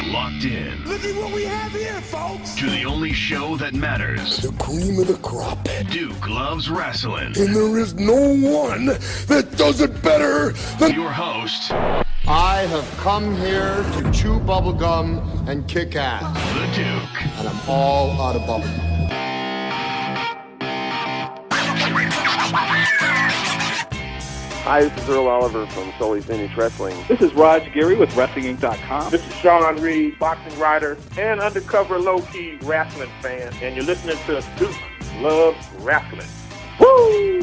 locked in. Look at what we have here, folks. To the only show that matters. The cream of the crop. Duke Loves Rasslin. And there is no one that does it better than your host. I have come here to chew bubblegum and kick ass. The Duke. And I'm all out of bubblegum. Hi, this is Earl Oliver from Sully's Vintage Wrestling. This is Raj Giri with WrestlingInc.com. This is Sean Reed, boxing writer and undercover low-key wrestling fan, and you're listening to Duke Loves Wrestling. Woo!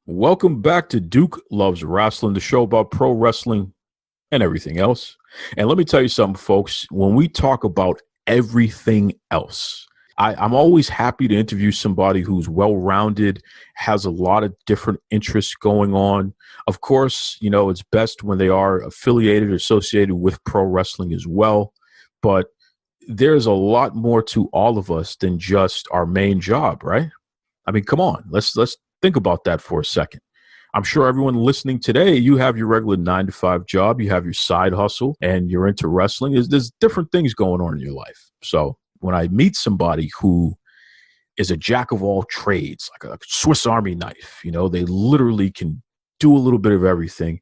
Welcome back to Duke Loves Wrestling, the show about pro wrestling and everything else. And let me tell you something, folks. When we talk about everything else, I'm always happy to interview somebody who's well-rounded, has a lot of different interests going on. Of course, you know, it's best when they are affiliated or associated with pro wrestling as well. But there's a lot more to all of us than just our main job, right? I mean, come on, let's think about that for a second. I'm sure everyone listening today, you have your regular 9-to-5 job, you have your side hustle, and you're into wrestling. There's different things going on in your life. So when I meet somebody who is a jack of all trades, like a Swiss Army knife, you know, they literally can do a little bit of everything.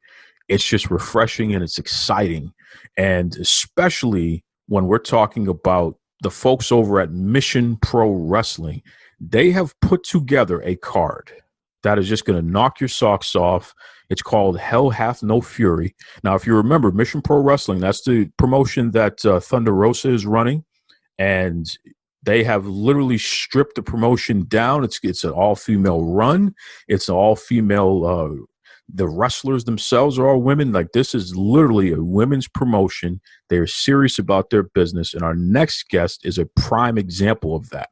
It's just refreshing and it's exciting. And especially when we're talking about the folks over at Mission Pro Wrestling, they have put together a card that is just going to knock your socks off. It's called Hell Hath No Fury. Now, if you remember, Mission Pro Wrestling, that's the promotion that Thunder Rosa is running. And they have literally stripped the promotion down. It's an all-female run. It's an all-female. The wrestlers themselves are all women. Like, this is literally a women's promotion. They're serious about their business. And our next guest is a prime example of that.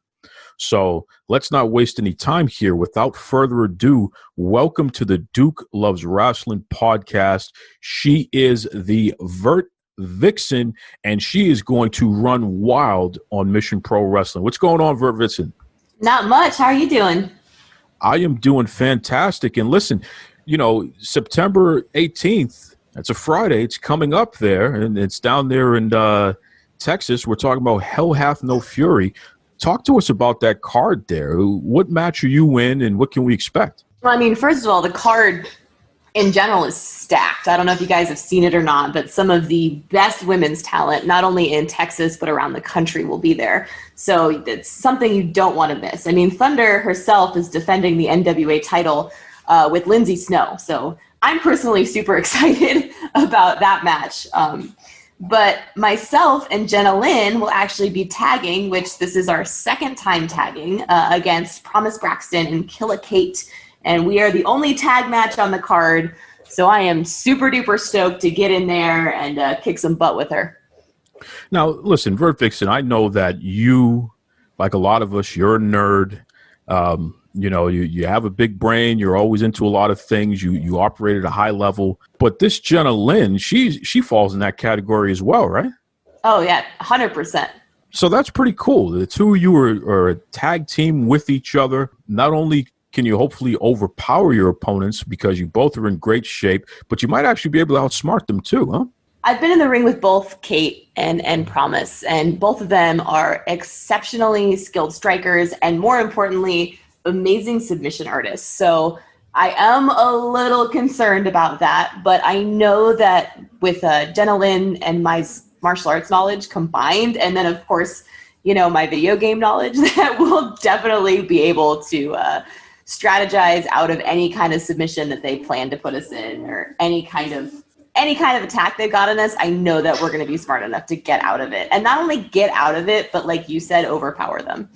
So let's not waste any time here. Without further ado, welcome to the Duke Loves Wrestling podcast. She is the Vert Vixen, and she is going to run wild on Mission Pro Wrestling. What's going on, Vert Vixen? Not much. How are you doing? I am doing fantastic. And listen, you know, September 18th, that's a Friday. It's coming up there, and it's down there in Texas. We're talking about Hell Hath No Fury. Talk to us about that card there. What match are you in, and what can we expect? Well, I mean, first of all, the card in general is stacked. I don't know if you guys have seen it or not, but some of the best women's talent, not only in Texas, but around the country, will be there. So it's something you don't want to miss. I mean, Thunder herself is defending the NWA title with Lindsay Snow. So I'm personally super excited about that match. But myself and Jenna Lynn will actually be tagging, which this is our second time tagging, against Promise Braxton and Killa Kate. And we are the only tag match on the card. So I am super duper stoked to get in there and kick some butt with her. Now, listen, Vert Vixen, I know that you, like a lot of us, you're a nerd. You know, you have a big brain. You're always into a lot of things. You operate at a high level. But this Jenna Lynn, she falls in that category as well, right? Oh, yeah, 100%. So that's pretty cool. The two of you are a tag team with each other. Not only can you hopefully overpower your opponents because you both are in great shape, but you might actually be able to outsmart them too, huh? I've been in the ring with both Kate and Promise, and both of them are exceptionally skilled strikers and, more importantly, amazing submission artists. So I am a little concerned about that, but I know that with Jenna Lynn and my martial arts knowledge combined, and then, of course, you know, my video game knowledge, that we'll definitely be able to strategize out of any kind of submission that they plan to put us in, or any kind of attack they've got on us. I know that we're going to be smart enough to get out of it, and not only get out of it, but like you said, overpower them.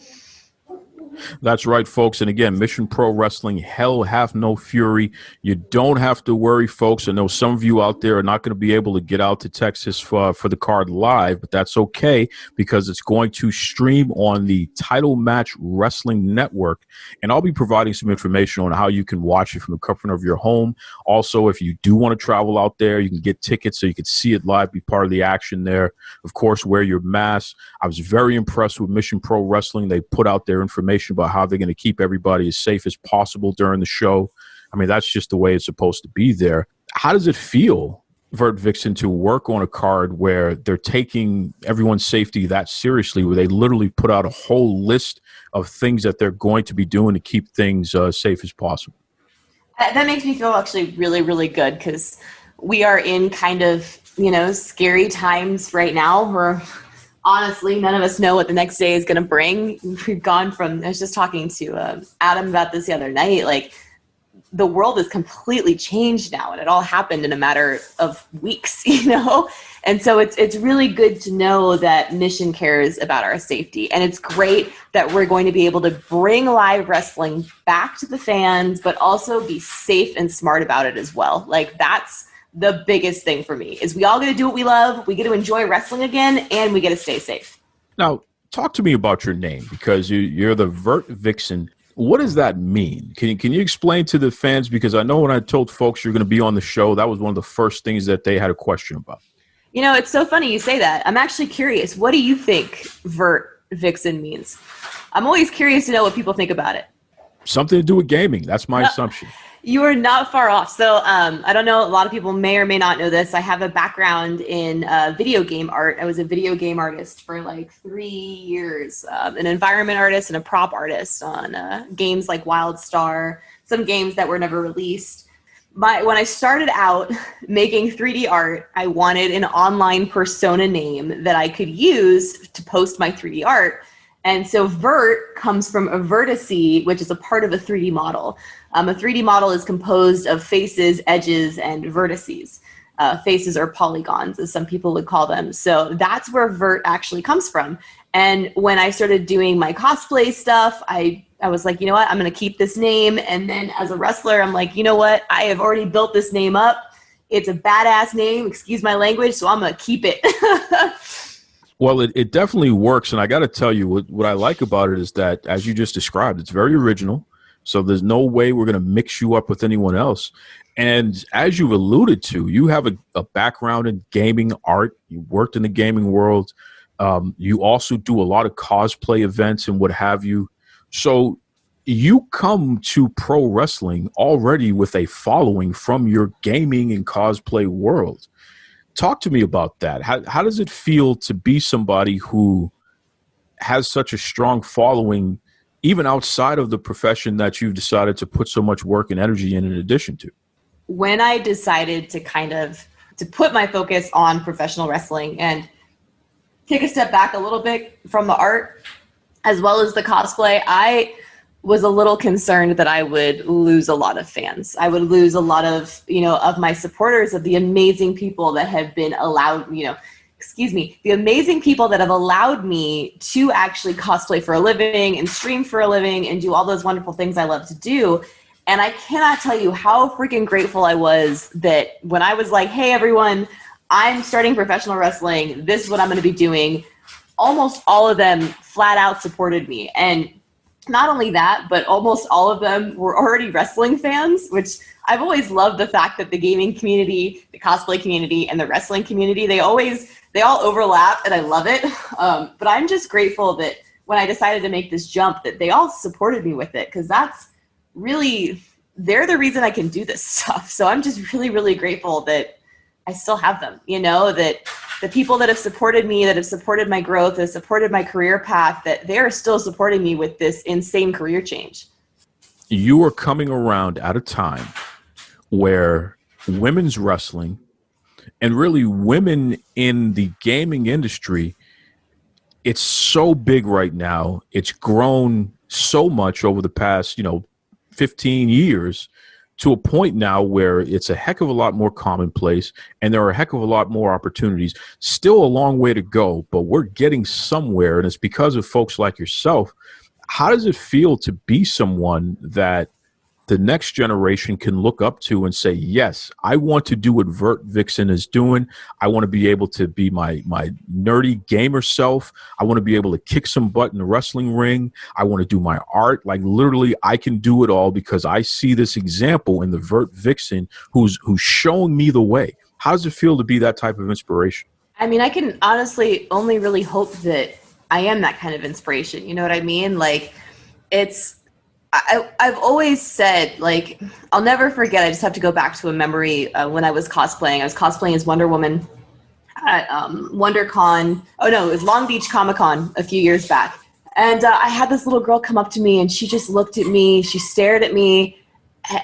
That's right, folks. And again, Mission Pro Wrestling, Hell Hath No Fury. You don't have to worry, folks. I know some of you out there are not going to be able to get out to Texas for the card live, but that's okay because it's going to stream on the Title Match Wrestling Network. And I'll be providing some information on how you can watch it from the comfort of your home. Also, if you do want to travel out there, you can get tickets so you can see it live, be part of the action there. Of course, wear your mask. I was very impressed with Mission Pro Wrestling. They put out their information about how they're going to keep everybody as safe as possible during the show. I mean, that's just the way it's supposed to be there. How does it feel, Vert Vixen, to work on a card where they're taking everyone's safety that seriously, where they literally put out a whole list of things that they're going to be doing to keep things safe as possible? That makes me feel actually really, really good, because we are in kind of, scary times right now where honestly none of us know what the next day is going to bring. We've gone from, I was just talking to Adam about this the other night, like the world has completely changed now, and it all happened in a matter of weeks, And so it's really good to know that Mission cares about our safety. And it's great that we're going to be able to bring live wrestling back to the fans, but also be safe and smart about it as well. Like, that's the biggest thing for me, is we all get to do what we love. We get to enjoy wrestling again, and we get to stay safe. Now, talk to me about your name, because you're the Vert Vixen. What does that mean? Can you explain to the fans? Because I know when I told folks you're going to be on the show, that was one of the first things that they had a question about. It's so funny you say that. I'm actually curious. What do you think Vert Vixen means? I'm always curious to know what people think about it. Something to do with gaming. That's my assumption. You are not far off. So I don't know. A lot of people may or may not know this. I have a background in video game art. I was a video game artist for like 3 years, an environment artist and a prop artist on games like WildStar, some games that were never released. When I started out making 3D art, I wanted an online persona name that I could use to post my 3D art. And so Vert comes from a vertice, which is a part of a 3D model. A 3D model is composed of faces, edges, and vertices. Faces are polygons, as some people would call them. So that's where Vert actually comes from. And when I started doing my cosplay stuff, I was like, you know what, I'm going to keep this name. And then as a wrestler, I'm like, you know what, I have already built this name up. It's a badass name, excuse my language, so I'm going to keep it. Well, it definitely works. And I got to tell you, what I like about it is that, as you just described, it's very original. So there's no way we're going to mix you up with anyone else. And as you've alluded to, you have a background in gaming art. You worked in the gaming world. You also do a lot of cosplay events and what have you. So you come to pro wrestling already with a following from your gaming and cosplay world. Talk to me about that. How does it feel to be somebody who has such a strong following, even outside of the profession that you've decided to put so much work and energy in addition to? When I decided to put my focus on professional wrestling and take a step back a little bit from the art as well as the cosplay, I was a little concerned that I would lose a lot of fans. I would lose a lot of, of my supporters, of the amazing people that have been allowed, the amazing people that have allowed me to actually cosplay for a living and stream for a living and do all those wonderful things I love to do. And I cannot tell you how freaking grateful I was that when I was like, hey, everyone, I'm starting professional wrestling. This is what I'm going to be doing. Almost all of them flat out supported me. And not only that, but almost all of them were already wrestling fans, which I've always loved the fact that the gaming community, the cosplay community, and the wrestling community, they all overlap, and I love it. But I'm just grateful that when I decided to make this jump, that they all supported me with it, because that's really, they're the reason I can do this stuff. So I'm just really, really grateful that I still have them, that the people that have supported me, that have supported my growth, that have supported my career path, that they're still supporting me with this insane career change. You are coming around at a time where women's wrestling and really women in the gaming industry, it's so big right now. It's grown so much over the past, 15 years, to a point now where it's a heck of a lot more commonplace and there are a heck of a lot more opportunities. Still a long way to go, but we're getting somewhere, and it's because of folks like yourself. How does it feel to be someone that the next generation can look up to and say, yes, I want to do what Vert Vixen is doing. I want to be able to be my nerdy gamer self. I want to be able to kick some butt in the wrestling ring. I want to do my art. Like, literally, I can do it all because I see this example in the Vert Vixen who's showing me the way. How does it feel to be that type of inspiration? I mean, I can honestly only really hope that I am that kind of inspiration. You know what I mean? Like, I've always said, like, I'll never forget. I just have to go back to a memory when I was cosplaying. I was cosplaying as Wonder Woman at WonderCon. Oh no, it was Long Beach Comic Con a few years back. And I had this little girl come up to me, and she just looked at me. She stared at me,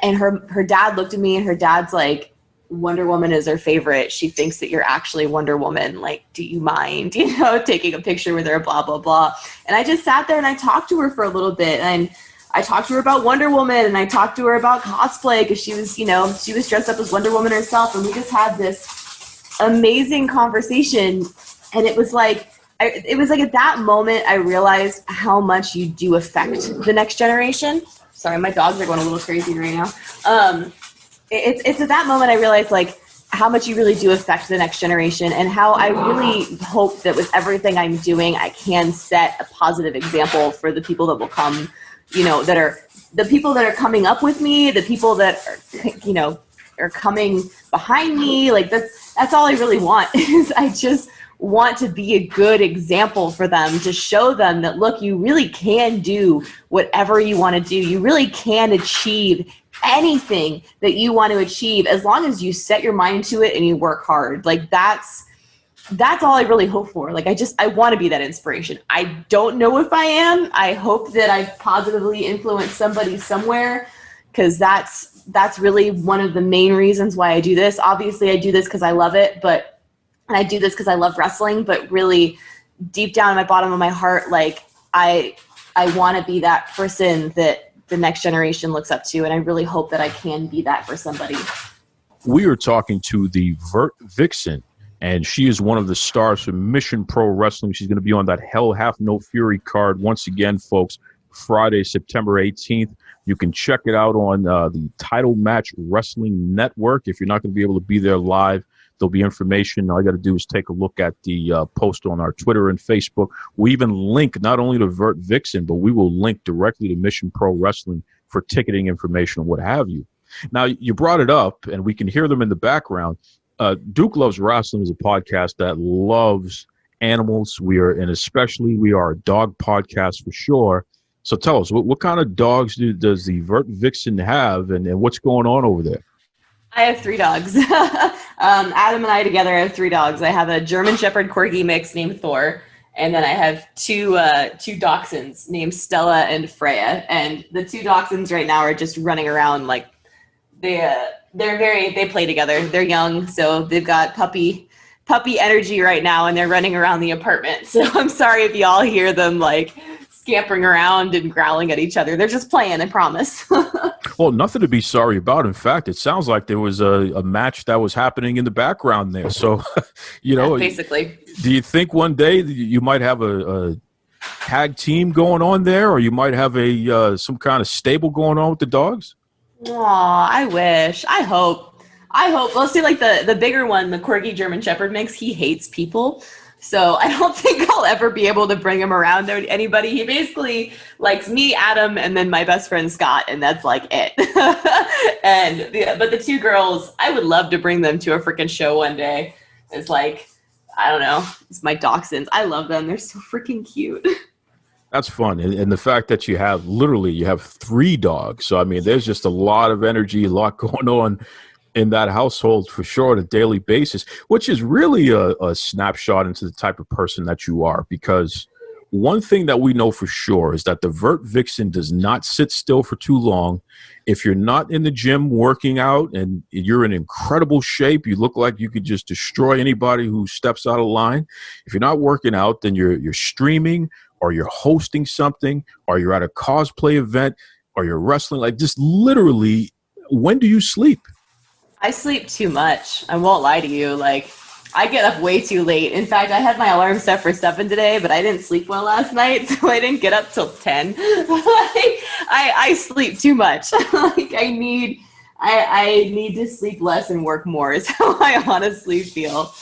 and her dad looked at me, and her dad's like, Wonder Woman is her favorite. She thinks that you're actually Wonder Woman. Like, do you mind, taking a picture with her, blah, blah, blah. And I just sat there and I talked to her for a little bit. And I talked to her about Wonder Woman, and I talked to her about cosplay because she was, she was dressed up as Wonder Woman herself. And we just had this amazing conversation. And it was like at that moment, I realized how much you do affect the next generation. Sorry, my dogs are going a little crazy right now. It's at that moment I realized, like, how much you really do affect the next generation, and how I really hope that with everything I'm doing, I can set a positive example for the people that will come, that are the people that are coming up with me, the people that are, are coming behind me. Like, that's all I really want is I just want to be a good example for them, to show them that, look, you really can do whatever you want to do. You really can achieve anything that you want to achieve as long as you set your mind to it and you work hard. Like, that's all I really hope for. Like, I want to be that inspiration. I don't know if I am. I hope that I positively influence somebody somewhere, because that's really one of the main reasons why I do this. Obviously, I do this because I love it, and I do this because I love wrestling, but really deep down in my bottom of my heart, like, I want to be that person that the next generation looks up to, and I really hope that I can be that for somebody. We are talking to the Vert Vixen, and she is one of the stars from Mission Pro Wrestling. She's going to be on that Hell Hath No Fury card once again, folks, Friday, September 18th. You can check it out on the Title Match Wrestling Network. If you're not going to be able to be there live, there'll be information. All you got to do is take a look at the post on our Twitter and Facebook. We even link not only to Vert Vixen, but we will link directly to Mission Pro Wrestling for ticketing information and what have you. Now, you brought it up, and we can hear them in the background. Duke Loves Wrestling is a podcast that loves animals. We are a dog podcast for sure. So tell us, what kind of dogs does the Vert Vixen have, and what's going on over there? I have 3 dogs. Adam and I together have 3 dogs. I have a German Shepherd Corgi mix named Thor, and then I have two dachshunds named Stella and Freya. And the 2 dachshunds right now are just running around like they play together. They're young, so they've got puppy energy right now, and they're running around the apartment. So I'm sorry if y'all hear them like scampering around and growling at each other. They're just playing, I promise. Well, nothing to be sorry about. In fact, it sounds like there was a match that was happening in the background there. So, basically. Do you think one day you might have a tag team going on there, or you might have some kind of stable going on with the dogs? Aw, I wish. I hope. Well, see, like the bigger one, the Corgi German Shepherd mix, he hates people. So I don't think I'll ever be able to bring him around to anybody. He basically likes me, Adam, and then my best friend Scott, and that's like it. But the 2 girls, I would love to bring them to a freaking show one day. It's like, I don't know, it's my dachshunds. I love them. They're so freaking cute. That's fun. And the fact that you have 3 dogs. So, I mean, there's just a lot of energy, a lot going on in that household for sure on a daily basis, which is really a snapshot into the type of person that you are. Because one thing that we know for sure is that the Vert Vixen does not sit still for too long. If you're not in the gym working out and you're in incredible shape, you look like you could just destroy anybody who steps out of line. If you're not working out, then you're streaming, or you're hosting something, or you're at a cosplay event, or you're wrestling. Like, just literally, when do you sleep? I sleep too much. I won't lie to you. Like, I get up way too late. In fact, I had my alarm set for 7 today, but I didn't sleep well last night, so I didn't get up till 10. I sleep too much. Like, I need to sleep less and work more is how I honestly feel.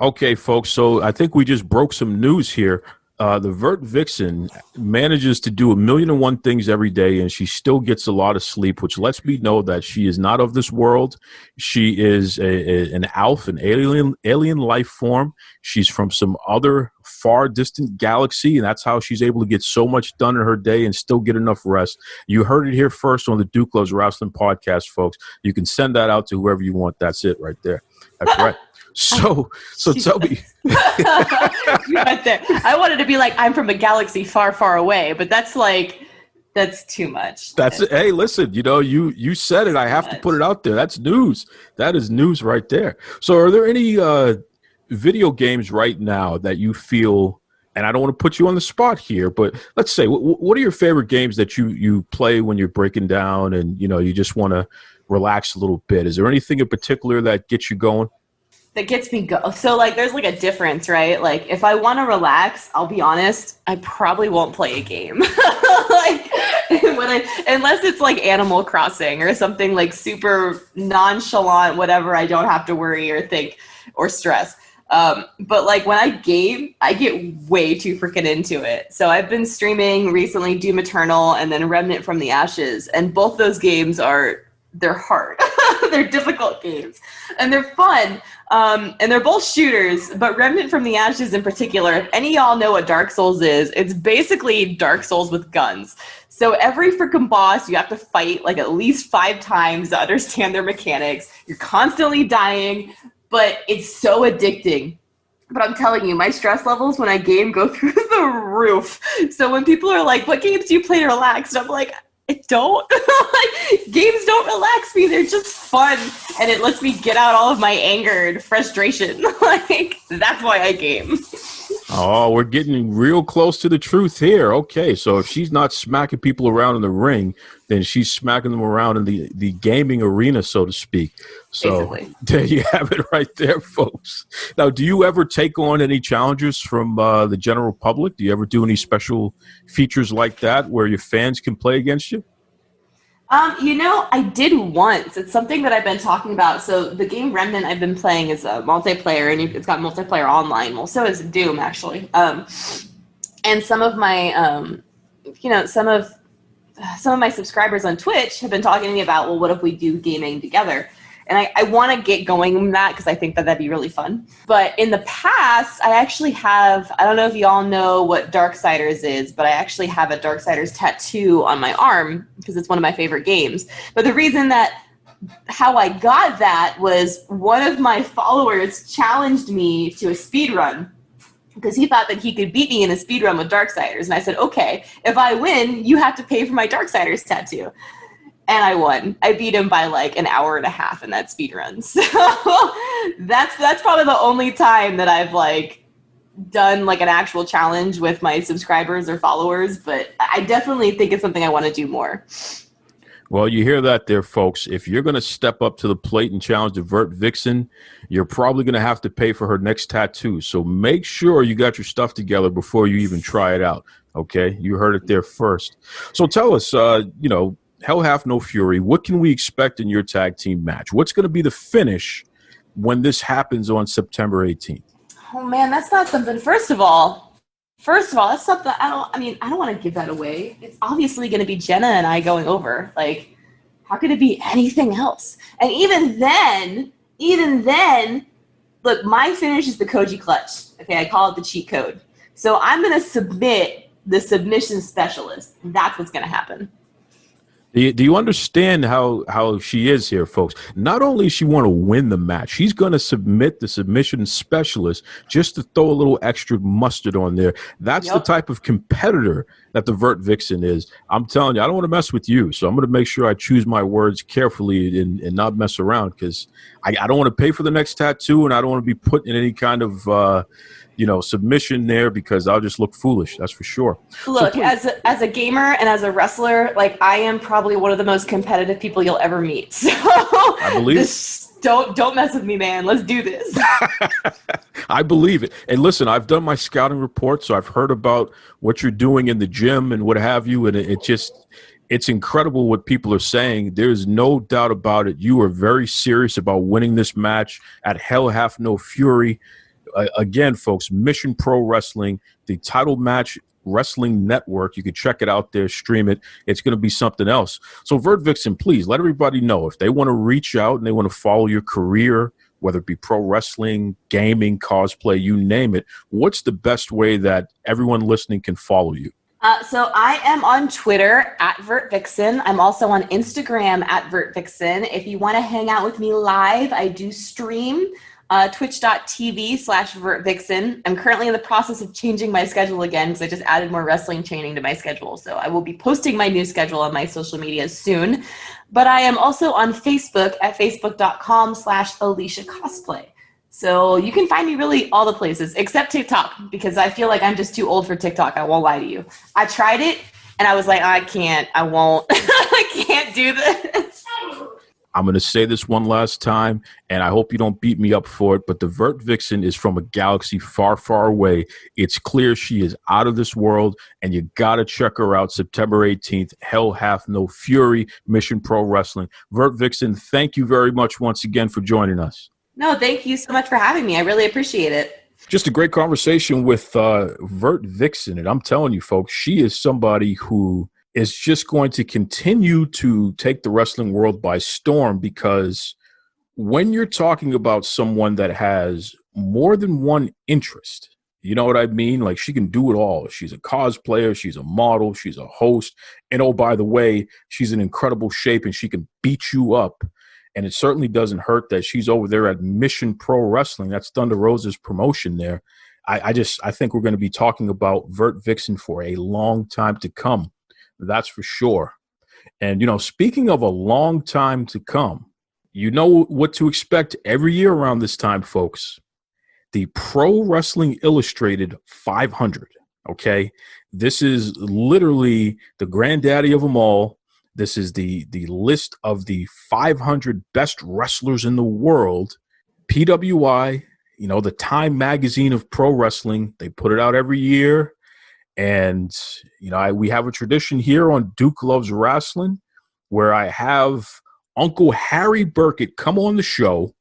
Okay, folks, so I think we just broke some news here. the Vert Vixen manages to do 1,000,001 things every day, and she still gets a lot of sleep, which lets me know that she is not of this world. She is an elf, an alien life form. She's from some other far distant galaxy, and that's how she's able to get so much done in her day and still get enough rest. You heard it here first on the Duke Loves Wrestling podcast, folks. You can send that out to whoever you want. That's it right there. That's right. So tell me. You went there. I wanted to be like, I'm from a galaxy far, far away, but that's too much. That's it. Hey, listen, you said it. I have to put it out there. That's news. That is news right there. So are there any video games right now that you feel, and I don't want to put you on the spot here, but let's say, what are your favorite games that you play when you're breaking down and, you just want to relax a little bit? Is there anything in particular that gets you going? That gets me go. So there's a difference, right? If I want to relax, I'll be honest, I probably won't play a game. Unless it's Animal Crossing or something super nonchalant, whatever. I don't have to worry or think or stress. But when I game, I get way too freaking into it. So I've been streaming recently Doom Eternal and then Remnant from the Ashes, and both those games they're hard. They're difficult games and they're fun. And they're both shooters, but Remnant from the Ashes in particular, if any of y'all know what Dark Souls is, it's basically Dark Souls with guns. So every freaking boss you have to fight at least 5 times to understand their mechanics. You're constantly dying, but it's so addicting. But I'm telling you, my stress levels when I game go through the roof. So when people are like, what games do you play to relax? And I'm like, I don't. Games don't relax me. They're just fun. And it lets me get out all of my anger and frustration. That's why I game. Oh, we're getting real close to the truth here. Okay, so if she's not smacking people around in the ring, then she's smacking them around in the gaming arena, so to speak. So basically. There you have it right there, folks. Now, do you ever take on any challengers from the general public? Do you ever do any special features like that where your fans can play against you? I did once. It's something that I've been talking about. So the game Remnant I've been playing is a multiplayer, and it's got multiplayer online. Well, so is Doom, actually. And some of my, some of my subscribers on Twitch have been talking to me about, well, what if we do gaming together? And I want to get going in that because I think that'd be really fun. But in the past, I actually have, I don't know if you all know what Darksiders is, but I actually have a Darksiders tattoo on my arm because it's one of my favorite games. But the reason how I got that was one of my followers challenged me to a speed run because he thought that he could beat me in a speed run with Darksiders. And I said, okay, if I win, you have to pay for my Darksiders tattoo. And I won. I beat him by an hour and a half in that speed run. So that's probably the only time that I've done an actual challenge with my subscribers or followers. But I definitely think it's something I want to do more. Well, you hear that there, folks. If you're going to step up to the plate and challenge the Vert Vixen, you're probably going to have to pay for her next tattoo. So make sure you got your stuff together before you even try it out. Okay? You heard it there first. So tell us, Hell Hath No Fury, what can we expect in your tag team match? What's going to be the finish when this happens on September 18th? Oh, man, that's not something. First of all, that's something I don't want to give that away. It's obviously going to be Jenna and I going over. How could it be anything else? And even then, look, my finish is the Koji Clutch. Okay, I call it the cheat code. So I'm going to submit the submission specialist. That's what's going to happen. Do you understand how she is here, folks? Not only does she want to win the match, she's going to submit the submission specialist just to throw a little extra mustard on there. That's the type of competitor that the Vert Vixen is. I'm telling you, I don't want to mess with you, so I'm going to make sure I choose my words carefully and not mess around because I don't want to pay for the next tattoo and I don't want to be put in any kind of submission there because I'll just look foolish. That's for sure. Look, as a gamer and as a wrestler, I am probably one of the most competitive people you'll ever meet. So I believe don't mess with me, man. Let's do this. I believe it. And listen, I've done my scouting report, so I've heard about what you're doing in the gym and what have you, and it's incredible what people are saying. There's no doubt about it. You are very serious about winning this match at Hell Hath No Fury. Again, folks, Mission Pro Wrestling, the title match wrestling network. You can check it out there, stream it. It's going to be something else. So Vert Vixen, please let everybody know if they want to reach out and they want to follow your career, whether it be pro wrestling, gaming, cosplay, you name it. What's the best way that everyone listening can follow you? So I am on Twitter at Vert Vixen. I'm also on Instagram at Vert Vixen. If you want to hang out with me live, I do stream twitch.tv/Vert Vixen. I'm currently in the process of changing my schedule again because I just added more wrestling training to my schedule. So I will be posting my new schedule on my social media soon. But I am also on Facebook at facebook.com/Alicia Cosplay. So you can find me really all the places except TikTok because I feel like I'm just too old for TikTok. I won't lie to you. I tried it and I was like, I won't, I can't do this. I'm going to say this one last time, and I hope you don't beat me up for it, but the Vert Vixen is from a galaxy far, far away. It's clear she is out of this world, and you got to check her out September 18th. Hell Hath No Fury, Mission Pro Wrestling. Vert Vixen, thank you very much once again for joining us. No, thank you so much for having me. I really appreciate it. Just a great conversation with Vert Vixen, and I'm telling you, folks, she is somebody who is just going to continue to take the wrestling world by storm, because when you're talking about someone that has more than one interest, you know what I mean? Like, she can do it all. She's a cosplayer, she's a model, she's a host, and oh, by the way, she's in incredible shape and she can beat you up. And it certainly doesn't hurt that she's over there at Mission Pro Wrestling. That's Thunder Rosa's promotion there. I think we're going to be talking about Vert Vixen for a long time to come. That's for sure. And, you know, speaking of a long time to come, you know what to expect every year around this time, folks. The Pro Wrestling Illustrated 500, okay? This is literally the granddaddy of them all. This is the list of the 500 best wrestlers in the world. PWI, you know, the Time magazine of pro wrestling, they put it out every year. And, you know, we have a tradition here on Duke Loves Rasslin where I have Uncle Harry Burkett come on the show,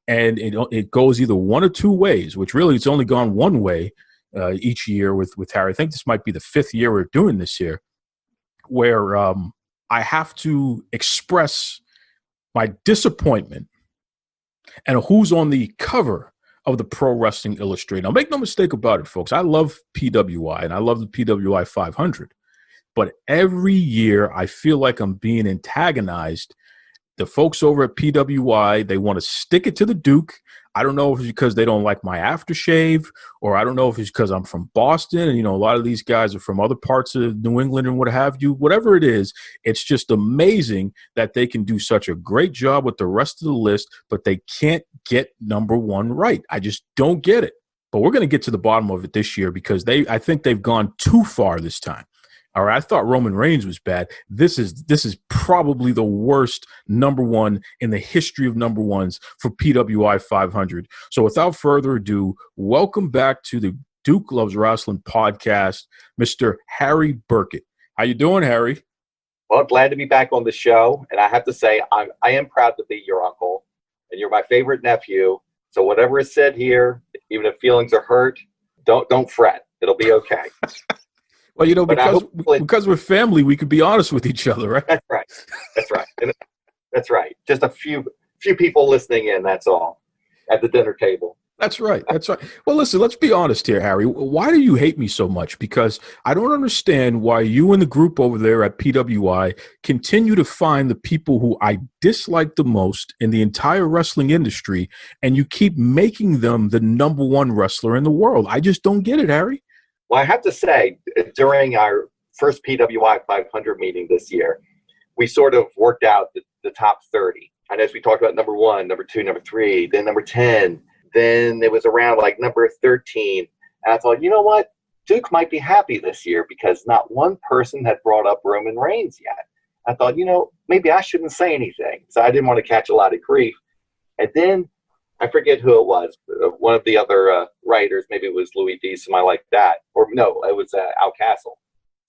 and it goes either one or two ways, which really it's only gone one way each year with Harry. I think this might be the fifth year we're doing this here, where I have to express my disappointment and who's on the cover of the Pro Wrestling Illustrated. Now, make no mistake about it, folks. I love PWI, and I love the PWI 500. But every year, I feel like I'm being antagonized. The folks over at PWI, they want to stick it to the Duke. I don't know if it's because they don't like my aftershave, or I don't know if it's because I'm from Boston, and, you know, a lot of these guys are from other parts of New England and what have you. Whatever it is, it's just amazing that they can do such a great job with the rest of the list, but they can't get number one right. I just don't get it. But we're going to get to the bottom of it this year, because I think they've gone too far this time. All right, I thought Roman Reigns was bad. This is probably the worst number one in the history of number ones for PWI 500. So without further ado, welcome back to the Duke Loves Wrestling podcast, Mr. Harry Burkett. How you doing, Harry? Well, glad to be back on the show. And I have to say, I am proud to be your uncle, and you're my favorite nephew. So whatever is said here, even if feelings are hurt, don't fret. It'll be okay. Well, you know, because we're family, we could be honest with each other, right? That's right. That's right. That's right. Just a few people listening in, that's all, at the dinner table. That's right. That's right. Well, listen, let's be honest here, Harry. Why do you hate me so much? Because I don't understand why you and the group over there at PWI continue to find the people who I dislike the most in the entire wrestling industry, and you keep making them the number one wrestler in the world. I just don't get it, Harry. Well, I have to say, during our first PWI 500 meeting this year, we sort of worked out the top 30. And as we talked about number 1, number 2, number 3, then number 10, then it was around like number 13. And I thought, you know what? Duke might be happy this year because not one person had brought up Roman Reigns yet. I thought, you know, maybe I shouldn't say anything. So I didn't want to catch a lot of grief. And then I forget who it was. One of the other writers, maybe it was Louis D, somebody like that. Or no, it was Al Castle.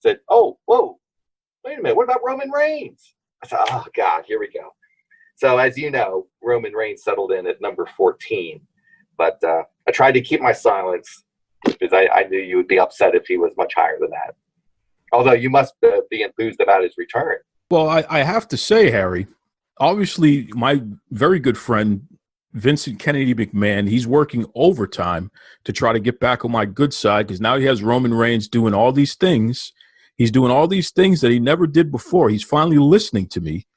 Said, oh, whoa, wait a minute. What about Roman Reigns? I said, oh, God, here we go. So as you know, Roman Reigns settled in at number 14. But I tried to keep my silence because I knew you would be upset if he was much higher than that. Although you must be enthused about his return. Well, I have to say, Harry, obviously my very good friend, Vincent Kennedy McMahon, he's working overtime to try to get back on my good side because now he has Roman Reigns doing all these things. He's doing all these things that he never did before. He's finally listening to me.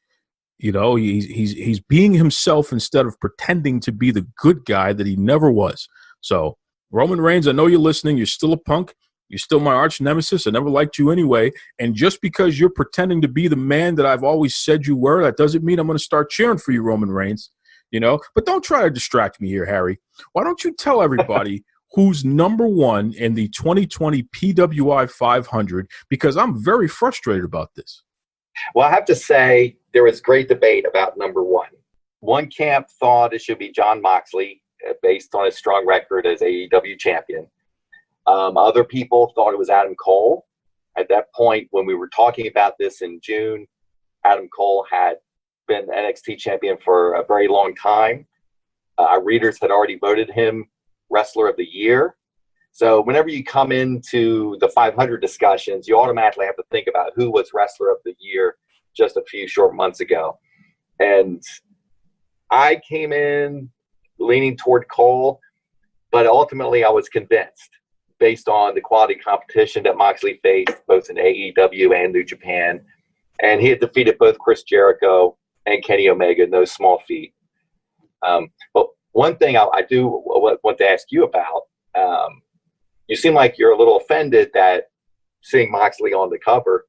You know, he's being himself instead of pretending to be the good guy that he never was. So, Roman Reigns, I know you're listening. You're still a punk. You're still my arch nemesis. I never liked you anyway. And just because you're pretending to be the man that I've always said you were, that doesn't mean I'm going to start cheering for you, Roman Reigns. You know, but don't try to distract me here, Harry. Why don't you tell everybody who's number one in the 2020 PWI 500? Because I'm very frustrated about this. Well, I have to say there was great debate about number one. One camp thought it should be Jon Moxley, based on his strong record as AEW champion. Other people thought it was Adam Cole. At that point, when we were talking about this in June, Adam Cole had been NXT champion for a very long time. Our readers had already voted him Wrestler of the Year. So whenever you come into the 500 discussions, you automatically have to think about who was Wrestler of the Year just a few short months ago. And I came in leaning toward Cole, but ultimately I was convinced based on the quality competition that Moxley faced both in AEW and New Japan. And he had defeated both Chris Jericho and Kenny Omega in no small feat. But one thing I do want to ask you about, you seem like you're a little offended that seeing Moxley on the cover.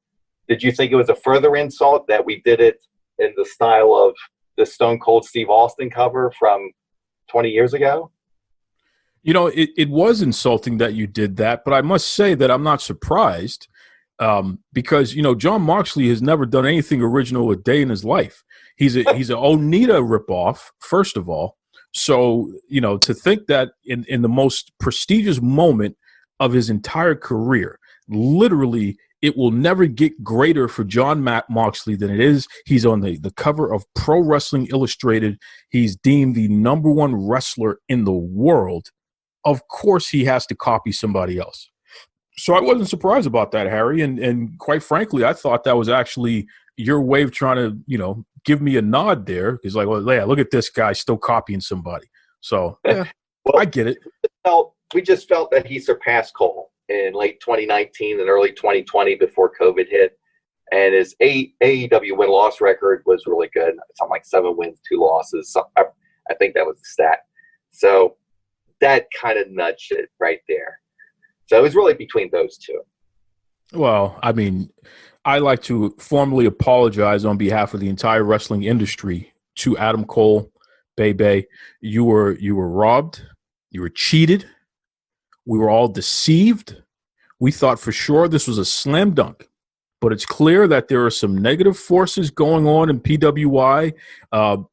Did you think it was a further insult that we did it in the style of the Stone Cold Steve Austin cover from 20 years ago? You know, it was insulting that you did that, but I must say that I'm not surprised because, you know, Jon Moxley has never done anything original a day in his life. He's an Onita ripoff, first of all. So, you know, to think that in the most prestigious moment of his entire career, literally, it will never get greater for Jon Moxley than it is. He's on the cover of Pro Wrestling Illustrated. He's deemed the number one wrestler in the world. Of course, he has to copy somebody else. So I wasn't surprised about that, Harry. And quite frankly, I thought that was actually your way of trying to, you know, give me a nod there. Because like, well, yeah, look at this guy still copying somebody. So, yeah, well, I get it. We just felt that he surpassed Cole in late 2019 and early 2020 before COVID hit. And his AEW win-loss record was really good. Something like 7 wins, 2 losses. So I think that was the stat. So that kind of nudged it right there. So it was really between those two. Well, I mean, I like to formally apologize on behalf of the entire wrestling industry to Adam Cole. Bebe, you were robbed. You were cheated. We were all deceived. We thought for sure this was a slam dunk. But it's clear that there are some negative forces going on in PWI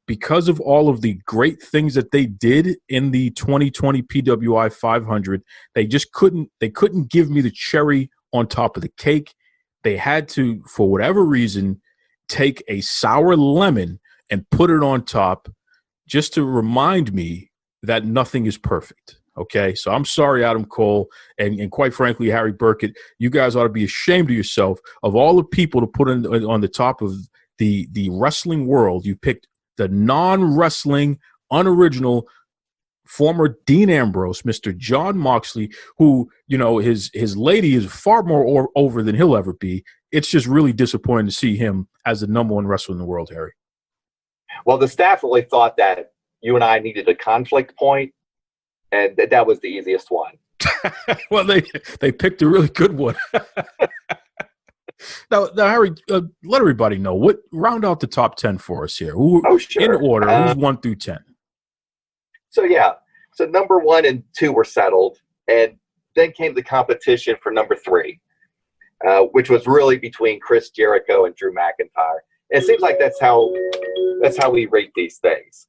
because of all of the great things that they did in the 2020 PWI 500. They just couldn't give me the cherry on top of the cake. They had to, for whatever reason, take a sour lemon and put it on top just to remind me that nothing is perfect. Okay, so I'm sorry, Adam Cole, and quite frankly, Harry Burkett, you guys ought to be ashamed of yourself. Of all the people to put on the top of the wrestling world, you picked the non-wrestling, unoriginal former Dean Ambrose, Mr. Jon Moxley, who, you know, his lady is far more over than he'll ever be. It's just really disappointing to see him as the number one wrestler in the world, Harry. Well, the staff really thought that you and I needed a conflict point. And that was the easiest one. Well, they picked a really good one. Now, Harry, let everybody know. Round out the top 10 for us here. Sure. In order, who's 1 through 10? So number 1 and 2 were settled, and then came the competition for number 3, which was really between Chris Jericho and Drew McIntyre. And it seems like that's how we rate these things.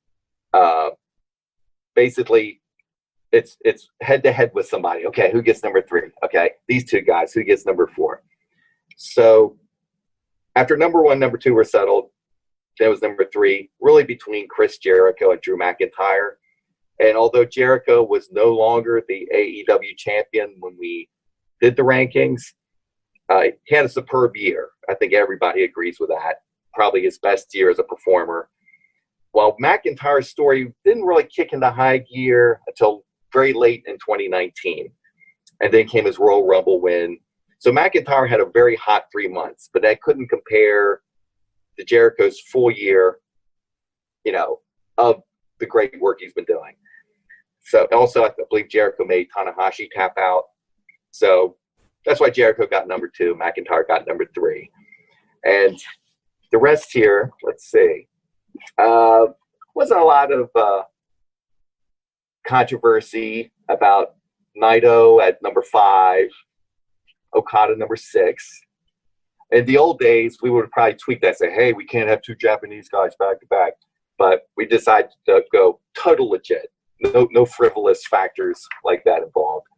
Basically, it's head to head with somebody. Okay, who gets number 3? Okay, these two guys, who gets number 4? So after number 1, number 2 were settled, there was number 3, really between Chris Jericho and Drew McIntyre. And although Jericho was no longer the AEW champion when we did the rankings, he had a superb year. I think everybody agrees with that. Probably his best year as a performer. While McIntyre's story didn't really kick into high gear until very late in 2019. And then came his Royal Rumble win. So McIntyre had a very hot 3 months, but that couldn't compare to Jericho's full year, of the great work he's been doing. So also, I believe Jericho made Tanahashi tap out. So that's why Jericho got number 2. McIntyre got number 3. And the rest here, let's see. Wasn't a lot of controversy about Naito at number 5, Okada number 6. In the old days, we would have probably tweaked that, say, hey, we can't have 2 Japanese guys back to back. But we decided to go total legit. No frivolous factors like that involved.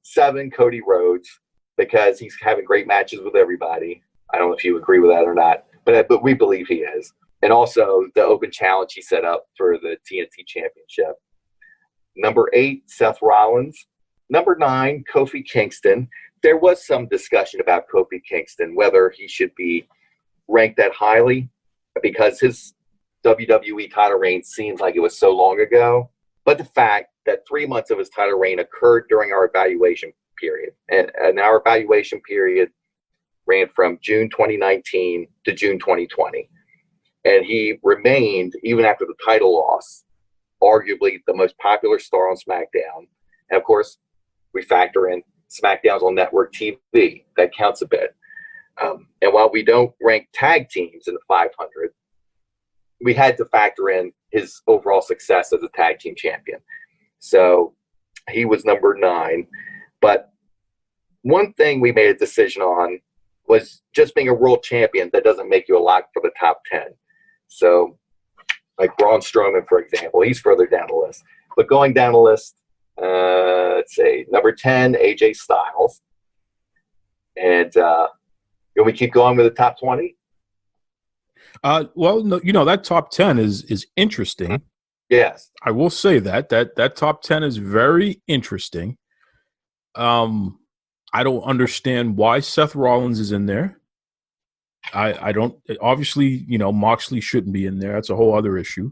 7, Cody Rhodes, because he's having great matches with everybody. I don't know if you agree with that or not, but we believe he is. And also the open challenge he set up for the TNT Championship. Number 8, Seth Rollins. Number 9, Kofi Kingston. There was some discussion about Kofi Kingston, whether he should be ranked that highly, because his WWE title reign seems like it was so long ago. But the fact that 3 months of his title reign occurred during our evaluation period, and our evaluation period ran from June 2019 to June 2020. And he remained, even after the title loss, arguably the most popular star on SmackDown. And of course, we factor in SmackDown's on network TV. That counts a bit. And while we don't rank tag teams in the 500, we had to factor in his overall success as a tag team champion. So he was number 9. But one thing we made a decision on was just being a world champion that doesn't make you a lock for the top 10. So like Braun Strowman, for example, he's further down the list. But going down the list, let's say number 10, AJ Styles. And can we keep going with the top 20? Well, no, that top 10 is interesting. Yes, I will say that top 10 is very interesting. I don't understand why Seth Rollins is in there. I don't. Obviously, Moxley shouldn't be in there. That's a whole other issue.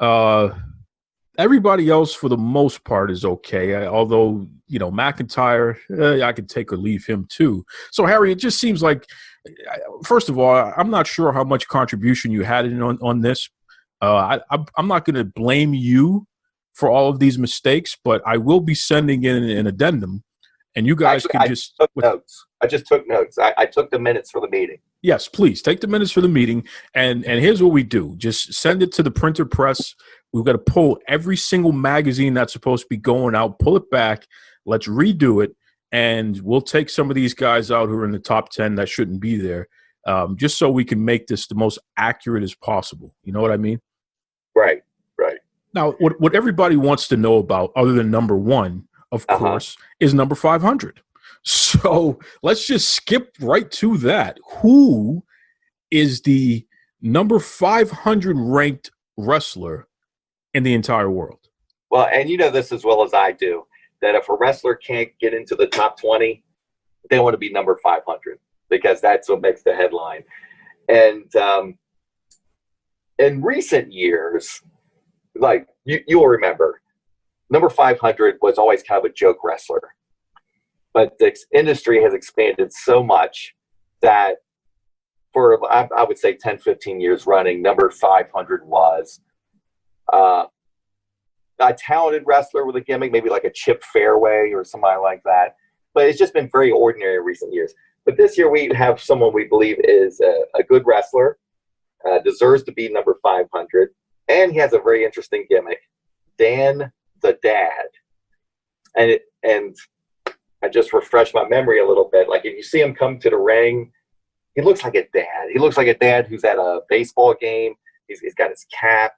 Everybody else, for the most part, is okay. Although, McIntyre, I could take or leave him too. So, Harry, it just seems like, first of all, I'm not sure how much contribution you had on this. I'm not going to blame you for all of these mistakes, but I will be sending in an addendum, and you guys can just took notes. I just took notes. I took the minutes for the meeting. Yes, please take the minutes for the meeting, and here's what we do: just send it to the printer press. We've got to pull every single magazine that's supposed to be going out, pull it back. Let's redo it, and we'll take some of these guys out who are in the top 10 that shouldn't be there, just so we can make this the most accurate as possible. You know what I mean? Right. Now, what everybody wants to know about, other than number 1, of course, is number 500. So let's just skip right to that. Who is the number 500 ranked wrestler in the entire world? Well, and you know this as well as I do, that if a wrestler can't get into the top 20, they want to be number 500 because that's what makes the headline. And in recent years, like you'll remember, number 500 was always kind of a joke wrestler. But the industry has expanded so much that for, I would say, 10, 15 years running, number 500 was a talented wrestler with a gimmick, maybe like a Chip Fairway or somebody like that. But it's just been very ordinary in recent years. But this year we have someone we believe is a good wrestler, deserves to be number 500, and he has a very interesting gimmick, Dan the Dad. And I just refreshed my memory a little bit. Like if you see him come to the ring, he looks like a dad. He looks like a dad who's at a baseball game. He's got his cap.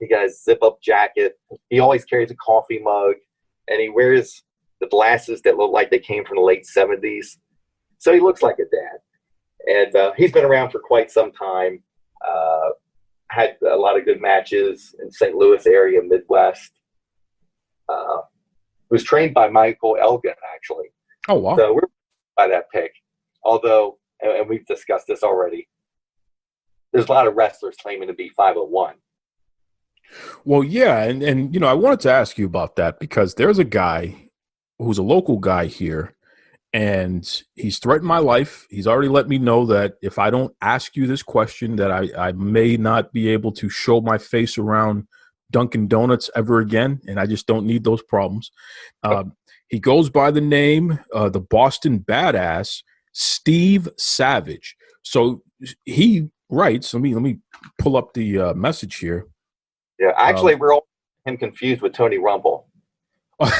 He got his zip-up jacket. He always carries a coffee mug, and he wears the glasses that look like they came from the late 70s. So he looks like a dad. And he's been around for quite some time. had a lot of good matches in St. Louis area, Midwest. Was trained by Michael Elgin, actually. Oh, wow. So we're by that pick. Although, and we've discussed this already, there's a lot of wrestlers claiming to be 501. Well, yeah, and I wanted to ask you about that because there's a guy who's a local guy here, and he's threatened my life. He's already let me know that if I don't ask you this question, that I may not be able to show my face around Dunkin' Donuts ever again, and I just don't need those problems. He goes by the name, the Boston Badass, Steve Savage. So he writes, let me pull up the message here. Yeah, actually, we're all him confused with Tony Rumble. Well,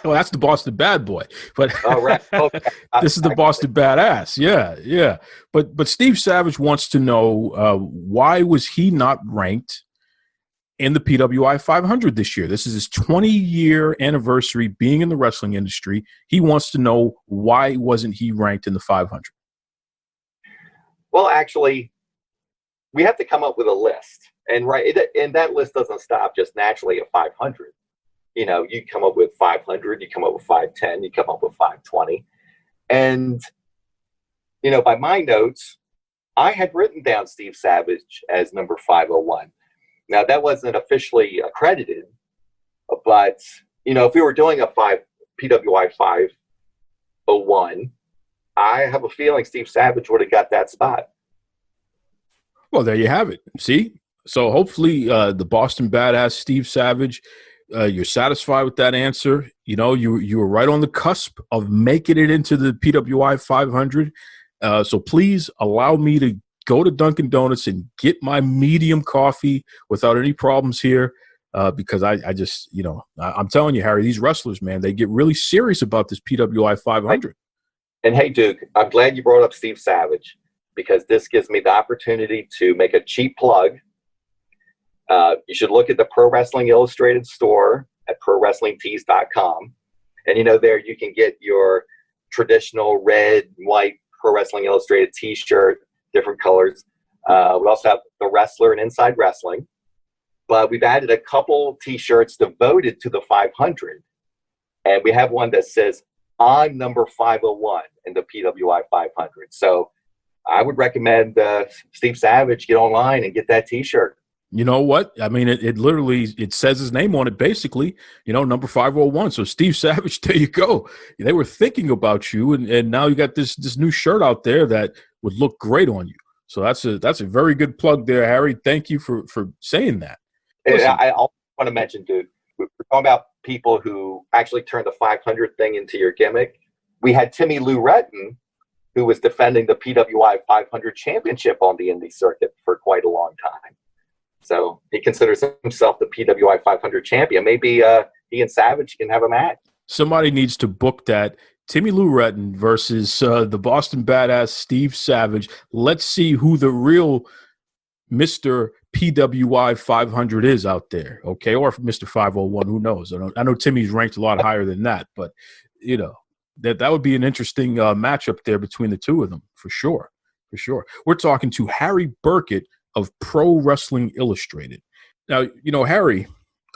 that's the Boston Bad Boy, but Oh, right. Okay. this is the Boston Badass. Yeah. But Steve Savage wants to know why was he not ranked in the PWI 500 this year? This is his 20-year anniversary being in the wrestling industry. He wants to know why wasn't he ranked in the 500? Well, actually, we have to come up with a list. And that list doesn't stop just naturally at 500. You come up with 500, you come up with 510, you come up with 520. And, by my notes, I had written down Steve Savage as number 501. Now, that wasn't officially accredited, but, if we were doing a PWI 501, I have a feeling Steve Savage would have got that spot. Well, there you have it. See? So hopefully the Boston Badass Steve Savage, you're satisfied with that answer. You were right on the cusp of making it into the PWI 500. So please allow me to go to Dunkin' Donuts and get my medium coffee without any problems here, because I just, I'm telling you, Harry, these wrestlers, man, they get really serious about this PWI 500. And hey, Duke, I'm glad you brought up Steve Savage, because this gives me the opportunity to make a cheap plug. You should look at the Pro Wrestling Illustrated store at ProWrestlingTees.com. And, there you can get your traditional red and white Pro Wrestling Illustrated t-shirt, different colors. We also have the Wrestler and Inside Wrestling. But we've added a couple t-shirts devoted to the 500. And we have one that says, I'm number 501 in the PWI 500. So I would recommend Steve Savage get online and get that t-shirt. You know what? I mean, it literally, it says his name on it, basically, number 501. So Steve Savage, there you go. They were thinking about you, and now you got this new shirt out there that would look great on you. So that's a very good plug there, Harry. Thank you for saying that. And I also want to mention, dude, we're talking about people who actually turned the 500 thing into your gimmick. We had Timmy Lou Retton, who was defending the PWI 500 championship on the indie circuit for quite a long time. So he considers himself the PWI 500 champion. Maybe he and Savage can have a match. Somebody needs to book that. Timmy Lou Retton versus the Boston Badass Steve Savage. Let's see who the real Mr. PWI 500 is out there, okay? Or Mr. 501, who knows? I know Timmy's ranked a lot higher than that, but, that would be an interesting matchup there between the two of them, for sure. We're talking to Harry Burkett of Pro Wrestling Illustrated. Now, Harry,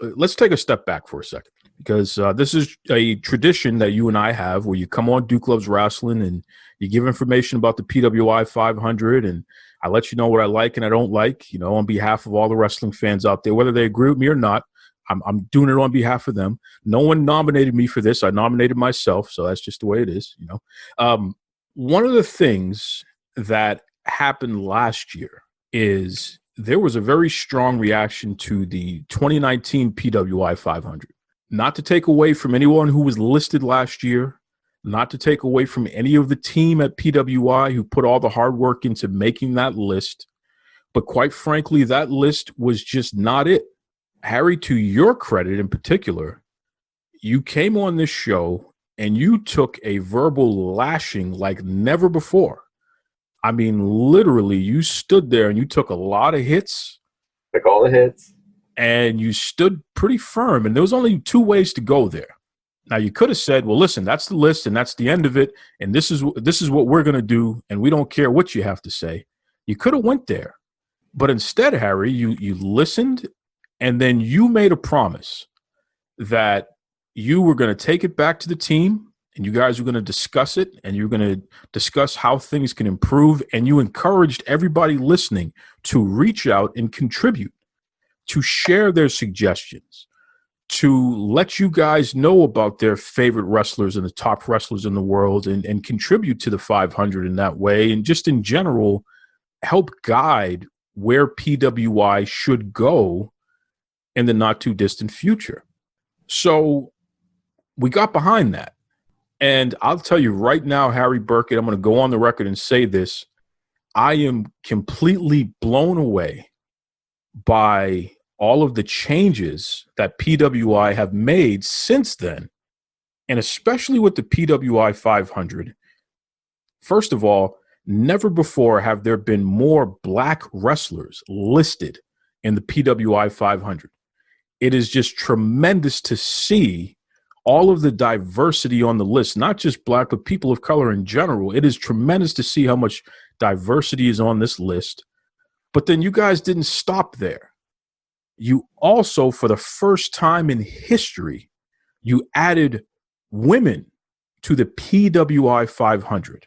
let's take a step back for a second, because this is a tradition that you and I have where you come on Duke Loves Rasslin' and you give information about the PWI 500, and I let you know what I like and I don't like, on behalf of all the wrestling fans out there, whether they agree with me or not. I'm doing it on behalf of them. No one nominated me for this. I nominated myself, so that's just the way it is, One of the things that happened last year is there was a very strong reaction to the 2019 PWI 500. Not to take away from anyone who was listed last year, not to take away from any of the team at PWI who put all the hard work into making that list, but quite frankly, that list was just not it. Harry, to your credit in particular, you came on this show and you took a verbal lashing like never before. I mean, literally, you stood there and you took a lot of hits. Took all the hits. And you stood pretty firm. And there was only two ways to go there. Now, you could have said, well, listen, that's the list and that's the end of it. And this is what we're going to do. And we don't care what you have to say. You could have went there. But instead, Harry, you listened, and then you made a promise that you were going to take it back to the team, and you guys were going to discuss it, and you're going to discuss how things can improve, and you encouraged everybody listening to reach out and contribute, to share their suggestions, to let you guys know about their favorite wrestlers and the top wrestlers in the world, and contribute to the 500 in that way, and just in general help guide where PWI should go in the not too distant future. So we got behind that. And I'll tell you right now, Harry Burkett, I'm going to go on the record and say this. I am completely blown away by all of the changes that PWI have made since then, and especially with the PWI 500. First of all, never before have there been more black wrestlers listed in the PWI 500. It is just tremendous to see all of the diversity on the list, not just black, but people of color in general. It is tremendous to see how much diversity is on this list. But then you guys didn't stop there. You also, for the first time in history, you added women to the PWI 500.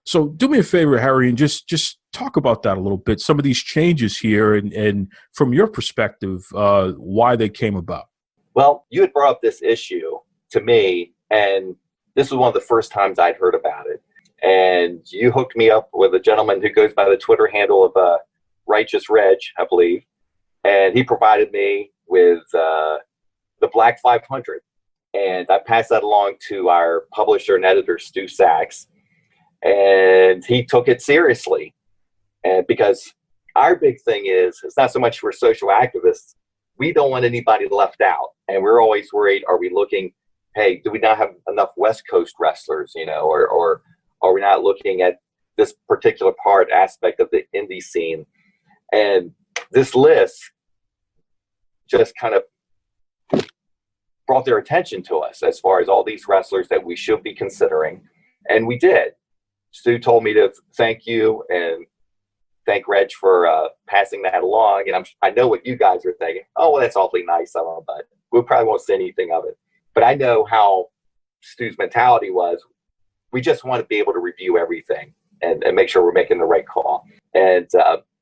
So do me a favor, Harry, and just talk about that a little bit, some of these changes here, and from your perspective, why they came about. Well, you had brought up this issue to me, and this was one of the first times I'd heard about it. And you hooked me up with a gentleman who goes by the Twitter handle of Righteous Reg, I believe. And he provided me with the Black 500. And I passed that along to our publisher and editor, Stu Sachs. And he took it seriously. And because our big thing is, it's not so much for social activists. We don't want anybody left out. And we're always worried, are we looking, hey, do we not have enough West Coast wrestlers, or are we not looking at this particular aspect of the indie scene? And this list just kind of brought their attention to us as far as all these wrestlers that we should be considering. And we did. Stu told me to thank you and thank Reg for passing that along. And I know what you guys are thinking. Oh, well, that's awfully nice of him, but we probably won't say anything of it. But I know how Stu's mentality was. We just want to be able to review everything and make sure we're making the right call. And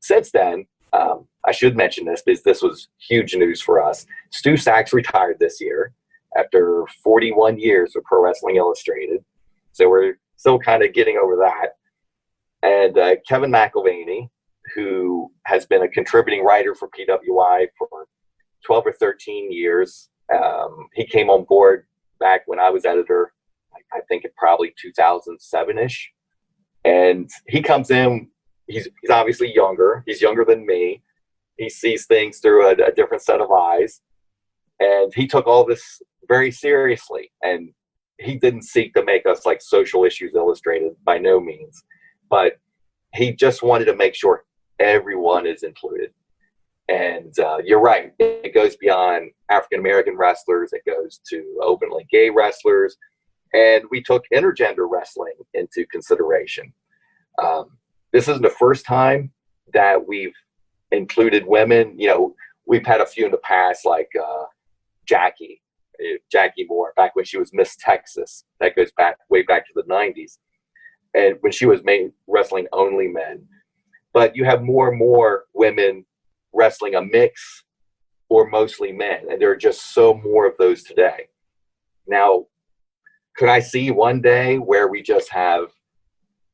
since then, I should mention this because this was huge news for us. Stu Sachs retired this year after 41 years of Pro Wrestling Illustrated. So we're still kind of getting over that. And Kevin McElvaney, who has been a contributing writer for PWI for 12 or 13 years, he came on board back when I was editor, I think it probably 2007-ish. And he comes in, he's obviously younger. He's younger than me. He sees things through a different set of eyes. And he took all this very seriously. And he didn't seek to make us like Social Issues Illustrated, by no means. But he just wanted to make sure everyone is included. And you're right. It goes beyond African-American wrestlers. It goes to openly gay wrestlers. And we took intergender wrestling into consideration. This isn't the first time that we've included women. We've had a few in the past, like Jackie Moore, back when she was Miss Texas. That goes way back to the 90s. And when she was wrestling only men. But you have more and more women wrestling a mix or mostly men. And there are just so more of those today. Now, could I see one day where we just have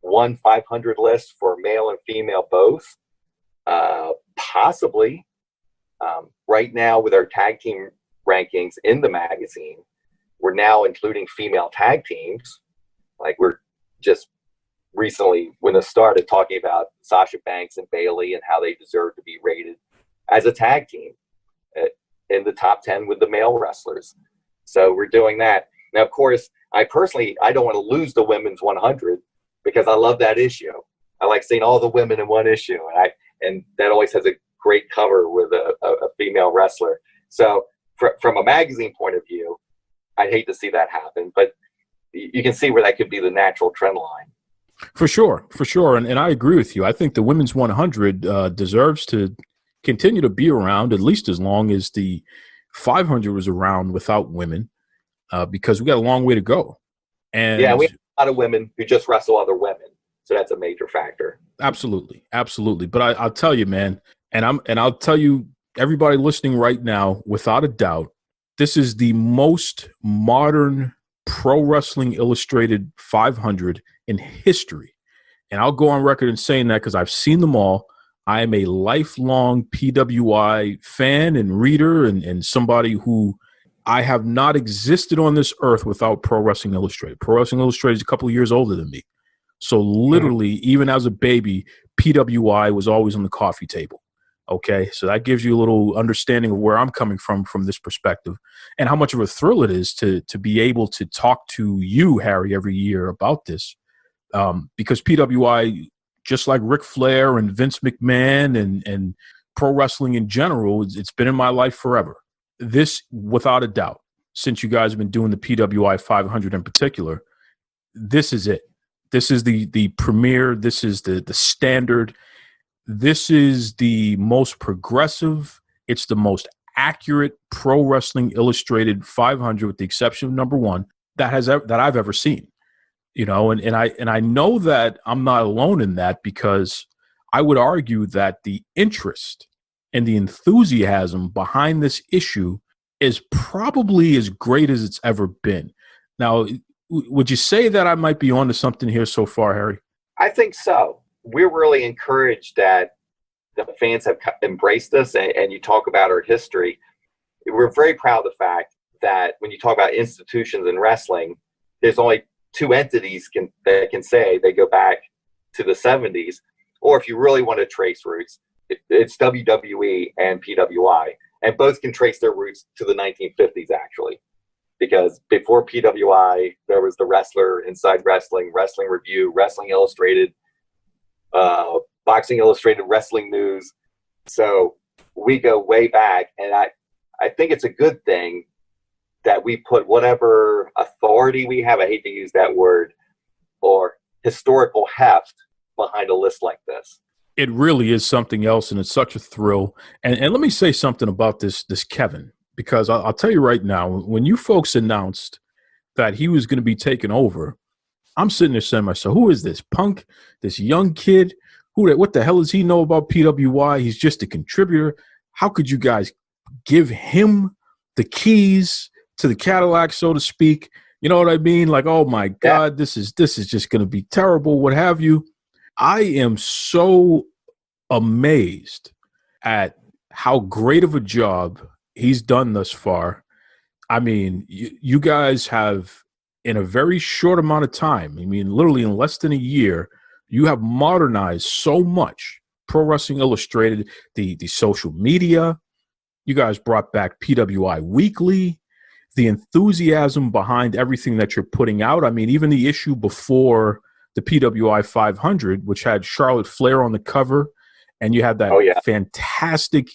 one 500 list for male and female both? Possibly. Right now, with our tag team rankings in the magazine, we're now including female tag teams. Like we're just recently, when it started, talking about Sasha Banks and Bayley and how they deserve to be rated as a tag team in the top 10 with the male wrestlers. So we're doing that. Now, of course, I don't want to lose the women's 100 because I love that issue. I like seeing all the women in one issue, and that always has a great cover with a female wrestler. So from a magazine point of view, I'd hate to see that happen, but you can see where that could be the natural trend line. For sure. And I agree with you. I think the women's 100 deserves to continue to be around at least as long as the 500 was around without women, because we got a long way to go. And yeah, we have a lot of women who just wrestle other women, so that's a major factor. Absolutely. But I'll tell you, man, and I'll tell you, everybody listening right now, without a doubt, this is the most modern Pro Wrestling Illustrated 500 in history. And I'll go on record in saying that because I've seen them all. I am a lifelong PWI fan and reader and somebody who I have not existed on this earth without Pro Wrestling Illustrated. Pro Wrestling Illustrated is a couple of years older than me. So literally, even as a baby, PWI was always on the coffee table. Okay, so that gives you a little understanding of where I'm coming from this perspective, and how much of a thrill it is to be able to talk to you, Harry, every year about this, because PWI, just like Ric Flair and Vince McMahon and pro wrestling in general, it's been in my life forever. This, without a doubt, since you guys have been doing the PWI 500 in particular, this is it. This is the premier. This is the standard. This is the most progressive. It's the most accurate Pro Wrestling Illustrated 500, with the exception of number 1, that I've ever seen. You know, and I know that I'm not alone in that, because I would argue that the interest and the enthusiasm behind this issue is probably as great as it's ever been. Now, would you say that I might be onto something here so far, Harry? I think so. We're really encouraged that the fans have embraced us, and you talk about our history. We're very proud of the fact that when you talk about institutions in wrestling, there's only 2 entities that can say they go back to the 70s, or if you really want to trace roots, it's WWE and PWI, and both can trace their roots to the 1950s, actually. Because before PWI, there was the Wrestler, Inside Wrestling, Wrestling Review, Wrestling Illustrated, Boxing Illustrated, Wrestling News. So we go way back, and I think it's a good thing that we put whatever authority we have, I hate to use that word, or historical heft behind a list like this. It really is something else, and it's such a thrill. And let me say something about this Kevin, because I'll tell you right now, when you folks announced that he was going to be taking over, I'm sitting there saying to myself, who is this punk, this young kid? What the hell does he know about PWI? He's just a contributor. How could you guys give him the keys to the Cadillac, so to speak? You know what I mean? Like, oh my God, this is just going to be terrible, what have you. I am so amazed at how great of a job he's done thus far. I mean, you guys have, in a very short amount of time, I mean, literally in less than a year, you have modernized so much. Pro Wrestling Illustrated, the social media. You guys brought back PWI Weekly. The enthusiasm behind everything that you're putting out. I mean, even the issue before the PWI 500, which had Charlotte Flair on the cover, and you had that fantastic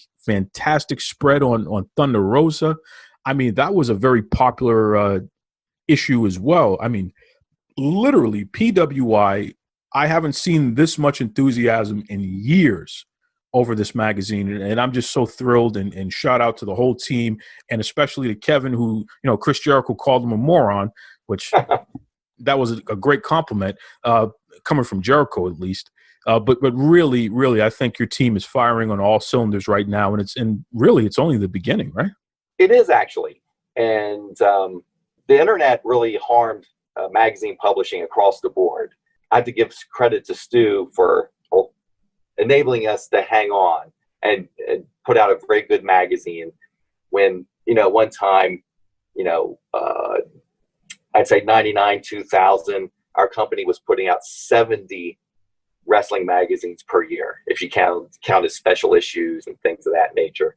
spread on Thunder Rosa. I mean, that was a very popular issue as well. I mean, literally, PWI, I haven't seen this much enthusiasm in years over this magazine, and I'm just so thrilled, and shout out to the whole team, and especially to Kevin, who, you know, Chris Jericho called him a moron, which that was a great compliment, coming from Jericho at least. But really, I think your team is firing on all cylinders right now, and really it's only the beginning, right? It is, actually. And the internet really harmed magazine publishing across the board. I have to give credit to Stu for enabling us to hang on and put out a very good magazine when, you know, one time, you know, I'd say 99, 2000, our company was putting out 70 wrestling magazines per year, if you count as special issues and things of that nature.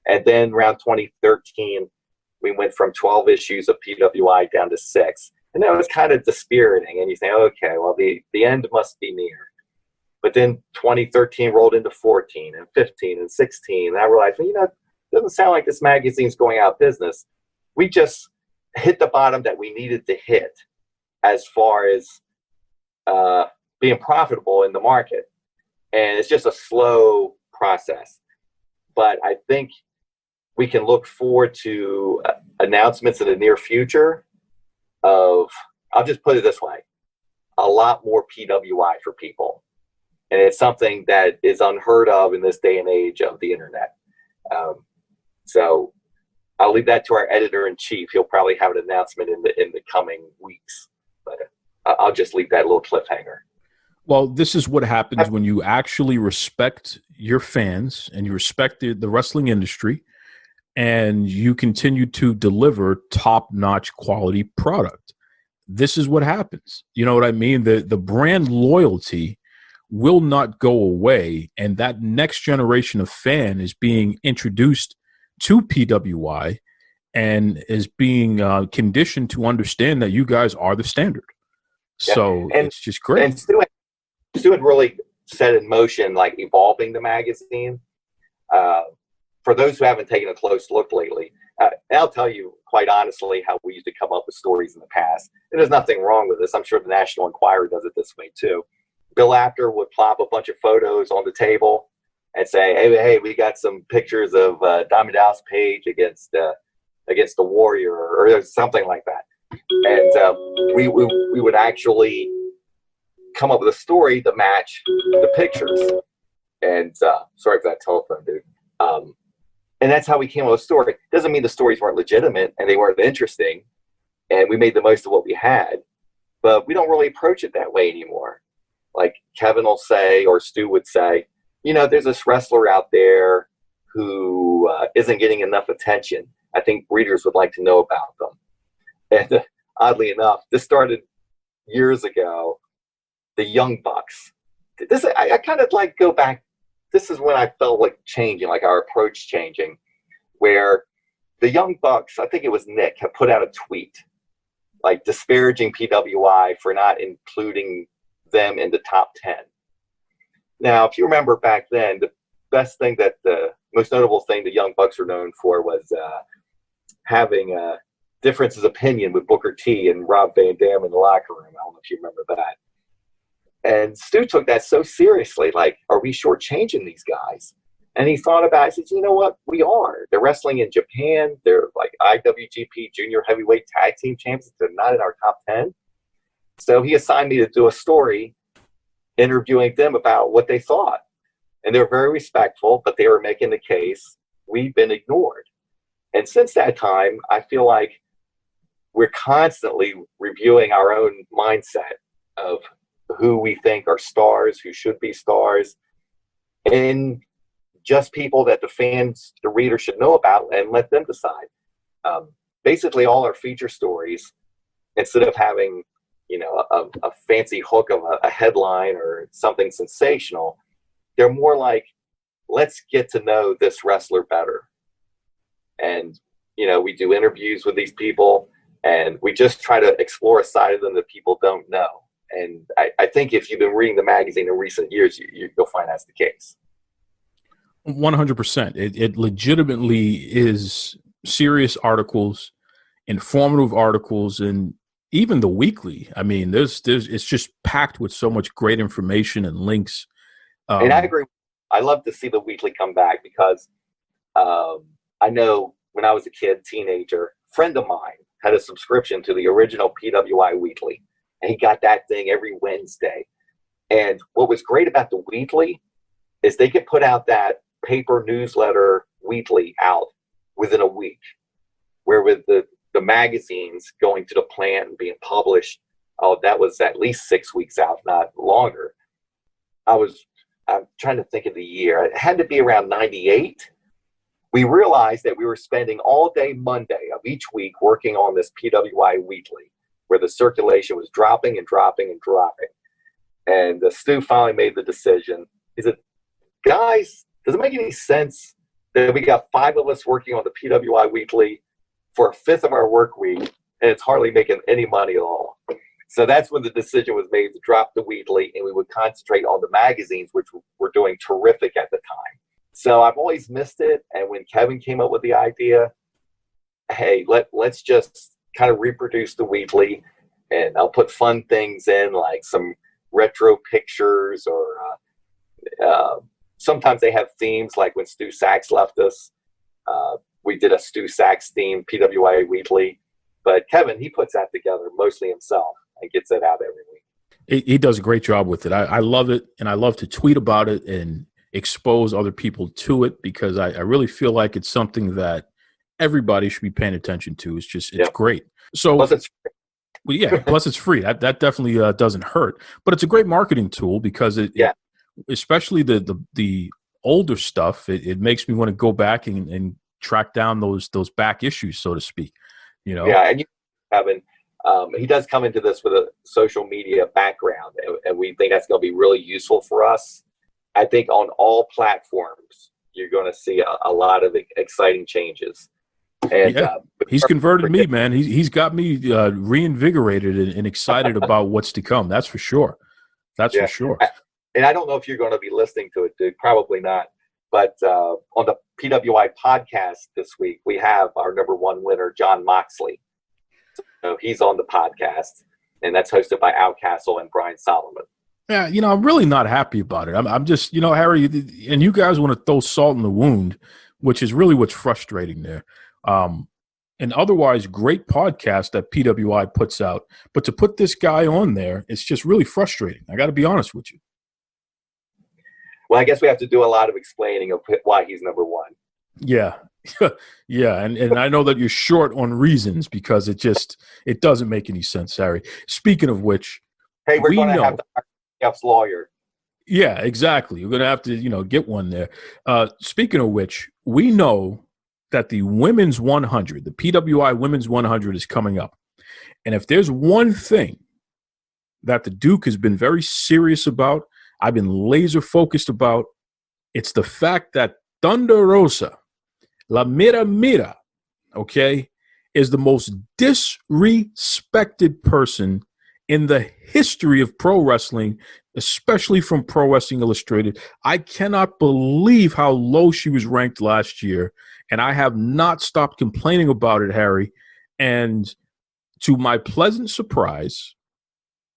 And then around 2013, we went from 12 issues of PWI down to 6. And that was kind of dispiriting. And you think, okay, well, the end must be near. But then 2013 rolled into 14 and 15 and 16. And I realized, well, you know, it doesn't sound like this magazine's going out of business. We just hit the bottom that we needed to hit as far as being profitable in the market. And it's just a slow process. But I think we can look forward to announcements in the near future of, I'll just put it this way, a lot more PWI for people. And it's something that is unheard of in this day and age of the internet. So I'll leave that to our editor-in-chief. He'll probably have an announcement in the coming weeks. But I'll just leave that little cliffhanger. Well, this is what happens when you actually respect your fans and you respect the wrestling industry and you continue to deliver top-notch quality product. This is what happens. You know what I mean? The brand loyalty will not go away, and that next generation of fan is being introduced to PWI and is being conditioned to understand that you guys are the standard. Yeah. So it's just great. And Stu had really set in motion, like, evolving the magazine. For those who haven't taken a close look lately, I'll tell you quite honestly how we used to come up with stories in the past. And there's nothing wrong with this. I'm sure the National Enquirer does it this way too. Bill Apter would plop a bunch of photos on the table and say, hey, we got some pictures of Diamond Dallas Page against the Warrior or something like that. And we would actually come up with a story to match the pictures. And sorry for that telephone, dude. And that's how we came up with a story. Doesn't mean the stories weren't legitimate and they weren't interesting, and we made the most of what we had, but we don't really approach it that way anymore. Like Kevin will say, or Stu would say, there's this wrestler out there who isn't getting enough attention. I think readers would like to know about them. And oddly enough, this started years ago, the Young Bucks. I kind of like go back. This is when I felt like changing, like our approach changing, where the Young Bucks, I think it was Nick, had put out a tweet, like disparaging PWI for not including them in the top 10. Now, if you remember back then, the best thing the most notable thing the Young Bucks were known for was having differences of opinion with Booker T and Rob Van Dam in the locker room. I don't know if you remember that. And Stu took that so seriously, like, are we shortchanging these guys? And he thought about it. He said, you know what? We are. They're wrestling in Japan. They're like IWGP Junior Heavyweight Tag Team Champions. They're not in our top 10. So he assigned me to do a story interviewing them about what they thought. And they're very respectful, but they were making the case we've been ignored. And since that time, I feel like we're constantly reviewing our own mindset of who we think are stars, who should be stars, and just people that the fans, the reader should know about and let them decide. Basically, all our feature stories, instead of having, a fancy hook of a headline or something sensational, they're more like, let's get to know this wrestler better. And, we do interviews with these people, and we just try to explore a side of them that people don't know. And I think if you've been reading the magazine in recent years, you'll find that's the case. 100%. It legitimately is serious articles, informative articles, and even the weekly. I mean, it's just packed with so much great information and links. And I agree. I love to see the weekly come back because I know when I was a kid, teenager, a friend of mine had a subscription to the original PWI Weekly. And he got that thing every Wednesday. And what was great about the weekly is they could put out that paper newsletter weekly out within a week, where with the magazines going to the plant and being published, that was at least 6 weeks out, not longer. I'm trying to think of the year. It had to be around 98. We realized that we were spending all day Monday of each week working on this PWI Weekly, where the circulation was dropping and dropping and dropping. And Stu finally made the decision. He said, guys, does it make any sense that we got 5 of us working on the PWI Weekly for a fifth of our work week, and it's hardly making any money at all? So that's when the decision was made to drop the weekly, and we would concentrate on the magazines, which were doing terrific at the time. So I've always missed it. And when Kevin came up with the idea, hey, let's just kind of reproduce the weekly, and I'll put fun things in, like some retro pictures, or sometimes they have themes, like when Stu Sachs left us. We did a Stu Sachs theme, PWI Weekly. But Kevin, he puts that together mostly himself and gets it out every week. He does a great job with it. I love it, and I love to tweet about it and expose other people to it, because I really feel like it's something that everybody should be paying attention to. It's great. So Plus it's free. Well, yeah, plus it's free. That definitely doesn't hurt. But it's a great marketing tool, because it especially the older stuff, it makes me want to go back and track down those back issues, so to speak. Yeah, and Kevin, he does come into this with a social media background, and we think that's going to be really useful for us. I think on all platforms, you're going to see a lot of exciting changes. And he's converted me, man. He's got me reinvigorated and excited about what's to come. That's for sure. For sure. And I don't know if you're going to be listening to it, dude. Probably not. But on the PWI podcast this week, we have our number one winner, Jon Moxley. So he's on the podcast, and that's hosted by Al Castle and Brian Solomon. Yeah, I'm really not happy about it. I'm just, Harry, and you guys want to throw salt in the wound, which is really what's frustrating there. An otherwise great podcast that PWI puts out, but to put this guy on there, it's just really frustrating. I got to be honest with you. Well, I guess we have to do a lot of explaining of why he's number one. Yeah. Yeah. And I know that you're short on reasons, because it doesn't make any sense, Harry. Speaking of which, hey, we're going to have to hire Jeff's lawyer. Yeah, exactly. We're going to have to, get one there. Speaking of which, we know that the Women's 100, the PWI Women's 100 is coming up. And if there's one thing that the Duke has been very serious about, I've been laser focused about, it's the fact that Thunder Rosa, La Mira, okay, is the most disrespected person in the history of pro wrestling, especially from Pro Wrestling Illustrated. I cannot believe how low she was ranked last year, and I have not stopped complaining about it, Harry. And to my pleasant surprise,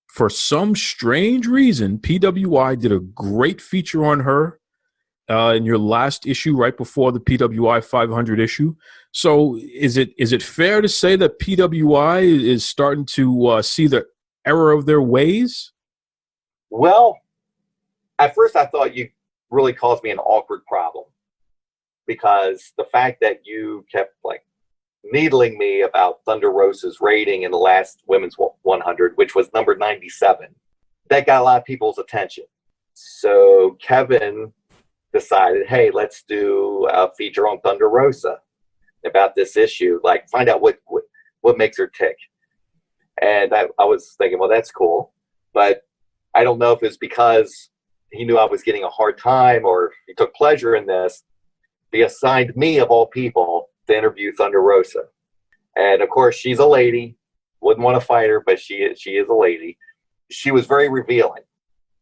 for some strange reason, PWI did a great feature on her in your last issue, right before the PWI 500 issue. So is it fair to say that PWI is starting to see the error of their ways? Well, at first I thought you really caused me an awkward problem, because the fact that you kept needling me about Thunder Rosa's rating in the last Women's 100, which was number 97, that got a lot of people's attention. So Kevin decided, hey, let's do a feature on Thunder Rosa about this issue, find out what makes her tick. And I was thinking, well, that's cool. But I don't know if it's because he knew I was getting a hard time, or he took pleasure in this. He assigned me, of all people, to interview Thunder Rosa. And of course, she's a lady. Wouldn't want to fight her, but she is a lady. She was very revealing.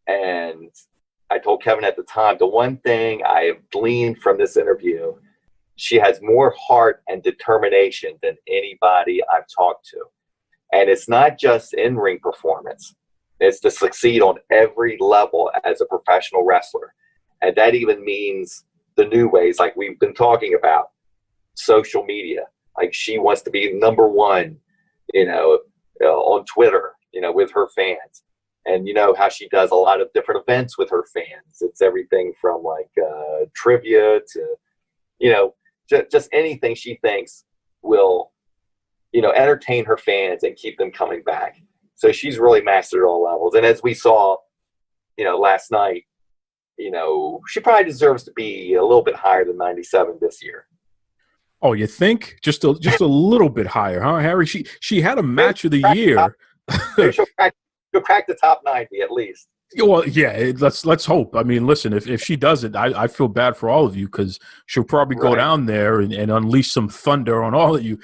And I told Kevin at the time, the one thing I have gleaned from this interview, she has more heart and determination than anybody I've talked to. And it's not just in-ring performance. It's to succeed on every level as a professional wrestler. And that even means the new ways, like we've been talking about, social media. She wants to be number one, on Twitter, with her fans. And how she does a lot of different events with her fans. It's everything from trivia to, just anything she thinks will, entertain her fans and keep them coming back. So she's really mastered all levels. And as we saw, last night, she probably deserves to be a little bit higher than 97 this year. Oh, you think? Just a little bit higher, huh, Harry? She had a match of the year. She'll crack the top 90 at least. Well, yeah, let's hope. I mean, listen, if she doesn't, I feel bad for all of you, because she'll probably go down there and unleash some thunder on all of you.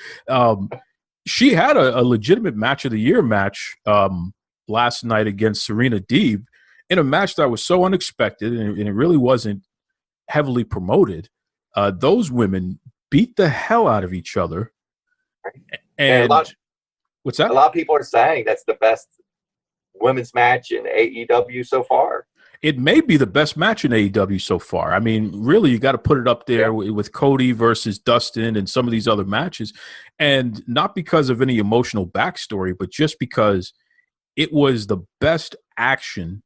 She had a legitimate match of the year match last night against Serena Deeb, in a match that was so unexpected, and it really wasn't heavily promoted. Those women beat the hell out of each other. And what's that? A lot of people are saying that's the best women's match in AEW so far. It may be the best match in AEW so far. I mean, really, you got to put it up there with Cody versus Dustin and some of these other matches. And not because of any emotional backstory, but just because it was the best action,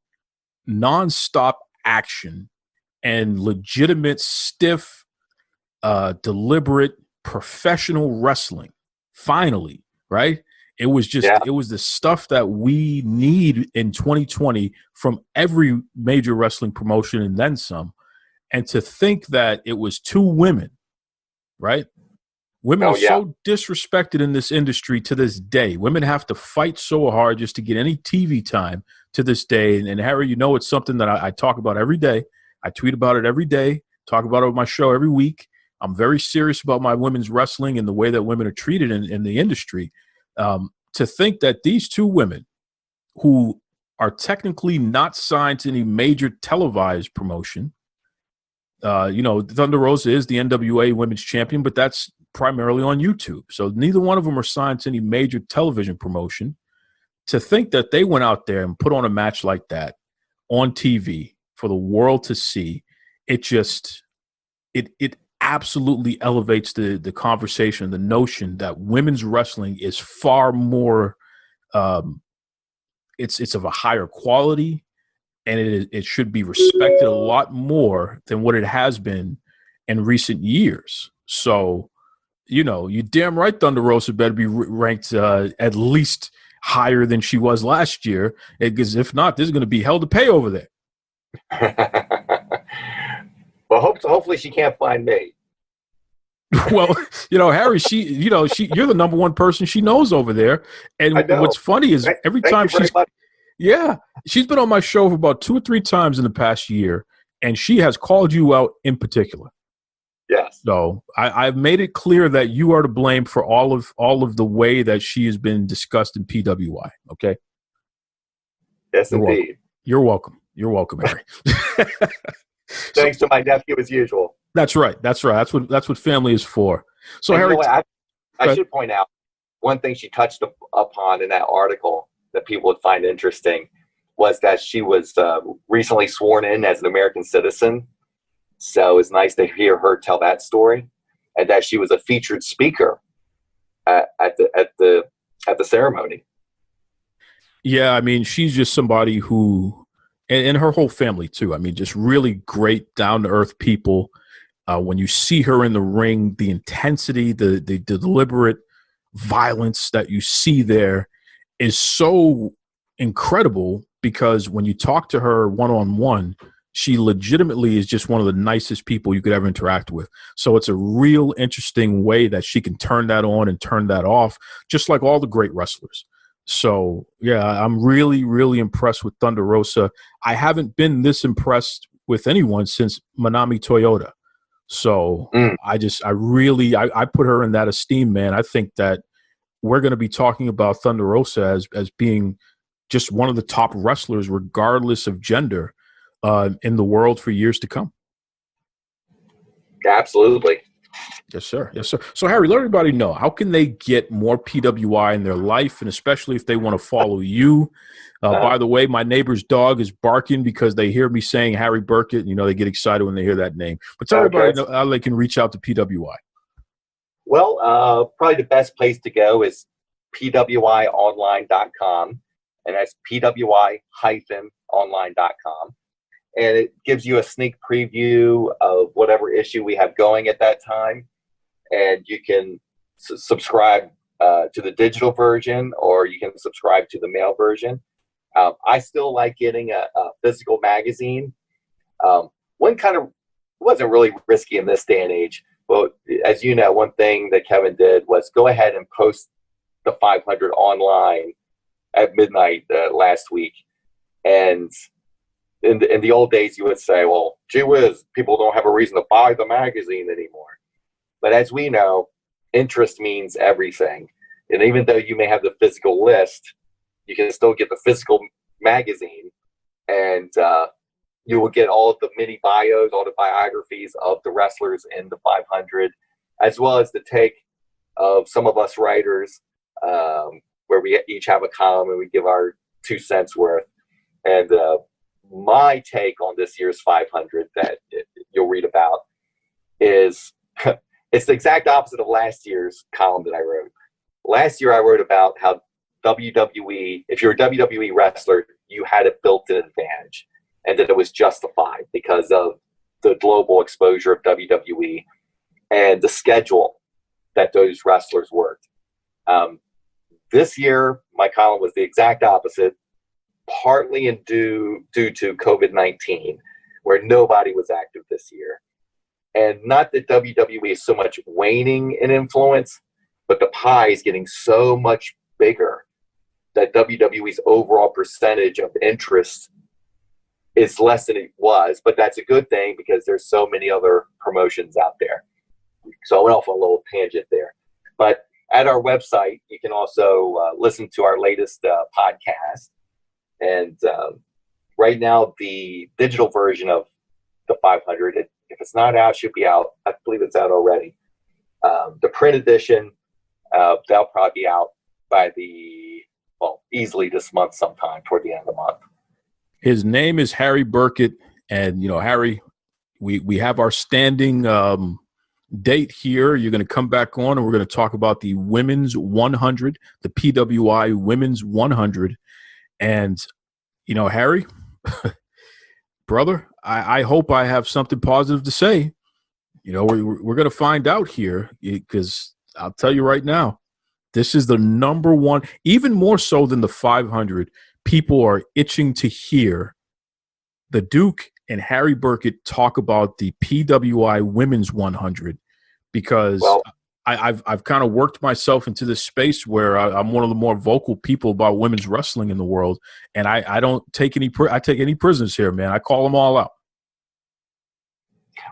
nonstop action, and legitimate, stiff, deliberate, professional wrestling. Finally, right? It was just, it was the stuff that we need in 2020 from every major wrestling promotion and then some. And to think that it was two women, right? Women are so disrespected in this industry to this day. Women have to fight so hard just to get any TV time to this day. And Harry, you know, it's something that I talk about every day. I tweet about it every day, talk about it on my show every week. I'm very serious about my women's wrestling and the way that women are treated in the industry. To think that these two women who are technically not signed to any major televised promotion, you know, Thunder Rosa is the NWA Women's Champion, but that's primarily on YouTube. So neither one of them are signed to any major television promotion. To think that they went out there and put on a match like that on TV for the world to see, it just, it absolutely elevates the conversation, the notion that women's wrestling is far more, it's of a higher quality, and it should be respected a lot more than what it has been in recent years. So, you know, you damn right Thunder Rosa better be ranked at least higher than she was last year, because if not, there's going to be hell to pay over there. Well, hopefully she can't find me. Well, you know, Harry, you're the number one person she knows over there. And what's funny is every time she's been on my show for about 2 or 3 times in the past year, and she has called you out in particular. Yes. So I've made it clear that you are to blame for all of the way that she has been discussed in PWI. Okay. Yes, indeed. You're welcome. You're welcome, Harry. Thanks to my nephew as usual. That's right. That's what family is for. So and Harry, you know I should point out one thing she touched upon in that article that people would find interesting was that she was recently sworn in as an American citizen. So it's nice to hear her tell that story, and that she was a featured speaker at the ceremony. Yeah, I mean, she's just somebody who, and her whole family too. I mean, just really great, down to earth people. When you see her in the ring, the intensity, the deliberate violence that you see there is so incredible, because when you talk to her one-on-one, she legitimately is just one of the nicest people you could ever interact with. So it's a real interesting way that she can turn that on and turn that off, just like all the great wrestlers. So, yeah, I'm really, really impressed with Thunder Rosa. I haven't been this impressed with anyone since Manami Toyota. So I put her in that esteem, man. I think that we're going to be talking about Thunder Rosa as being just one of the top wrestlers, regardless of gender, in the world for years to come. Absolutely. Yes, sir. Yes, sir. So, Harry, let everybody know, how can they get more PWI in their life, and especially if they want to follow you? By the way, my neighbor's dog is barking because they hear me saying Harry Burkett. You know, they get excited when they hear that name. But tell everybody how they can reach out to PWI. Well, probably the best place to go is pwionline.com, and that's pwi-online.com. And it gives you a sneak preview of whatever issue we have going at that time. And you can subscribe to the digital version, or you can subscribe to the mail version. I still like getting a physical magazine. One kind of wasn't really risky in this day and age. Well, as you know, one thing that Kevin did was go ahead and post the 500 online at midnight last week. And in the old days, you would say, well, gee whiz, people don't have a reason to buy the magazine anymore. But as we know, interest means everything. And even though you may have the physical list, you can still get the physical magazine, and you will get all of the mini bios, all the biographies of the wrestlers in the 500, as well as the take of some of us writers, where we each have a column and we give our 2 cents worth. And my take on this year's 500 that you'll read about is it's the exact opposite of last year's column that I wrote. Last year I wrote about how WWE, if you're a WWE wrestler, you had a built-in advantage, and that it was justified because of the global exposure of WWE and the schedule that those wrestlers worked. This year, my column was the exact opposite, partly due to COVID-19, where nobody was active this year. And not that WWE is so much waning in influence, but the pie is getting so much bigger that WWE's overall percentage of interest is less than it was. But that's a good thing because there's so many other promotions out there. So I went off on a little tangent there. But at our website, you can also listen to our latest podcast. And right now, the digital version of the 500, if it's not out, should be out. I believe it's out already. The print edition, that'll probably be out by easily this month sometime toward the end of the month. His name is Harry Burkett. And, Harry, we have our standing date here. You're going to come back on and we're going to talk about the Women's 100, the PWI Women's 100. And, Harry, brother, I hope I have something positive to say. We're going to find out here because I'll tell you right now, this is the number one, even more so than the 500. People are itching to hear the Duke and Harry Burkett talk about the PWI Women's 100 because I've kind of worked myself into this space where I'm one of the more vocal people about women's wrestling in the world, and I don't take I take any prisoners here, man. I call them all out.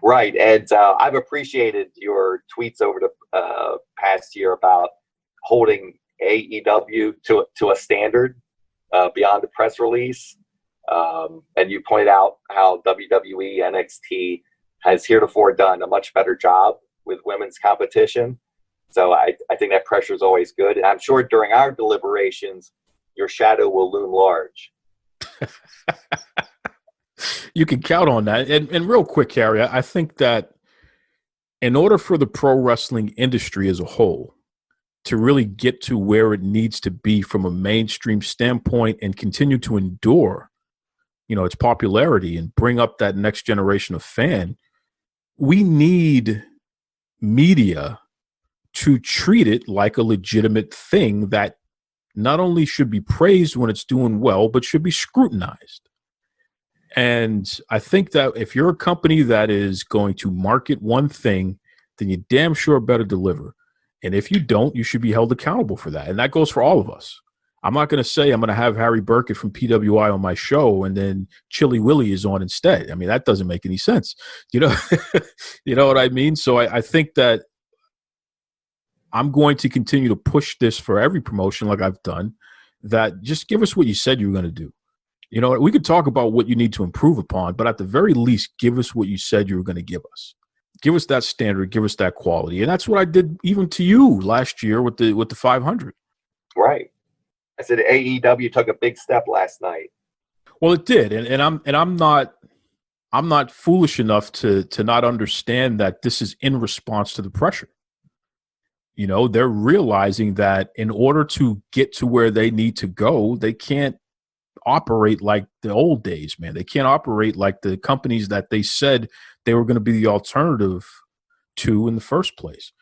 Right, and I've appreciated your tweets over the past year about holding AEW to a standard beyond the press release. And you pointed out how WWE NXT has heretofore done a much better job with women's competition. So I think that pressure is always good. And I'm sure during our deliberations, your shadow will loom large. You can count on that. And real quick, Harry, I think that in order for the pro wrestling industry as a whole to really get to where it needs to be from a mainstream standpoint and continue to endure, its popularity and bring up that next generation of fan, we need media to treat it like a legitimate thing that not only should be praised when it's doing well, but should be scrutinized. And I think that if you're a company that is going to market one thing, then you damn sure better deliver. And if you don't, you should be held accountable for that. And that goes for all of us. I'm not going to say I'm going to have Harry Burkett from PWI on my show and then Chili Willy is on instead. I mean, that doesn't make any sense. You know what I mean? So I think that I'm going to continue to push this for every promotion like I've done, that just give us what you said you were going to do. We could talk about what you need to improve upon, but at the very least, give us what you said you were going to give us. Give us that standard, give us that quality. And that's what I did even to you last year with the 500. Right. I said AEW took a big step last night. Well, it did. And I'm not foolish enough to not understand that this is in response to the pressure. They're realizing that in order to get to where they need to go, they can't operate like the old days, man. They can't operate like the companies that they said they were going to be the alternative to in the first place.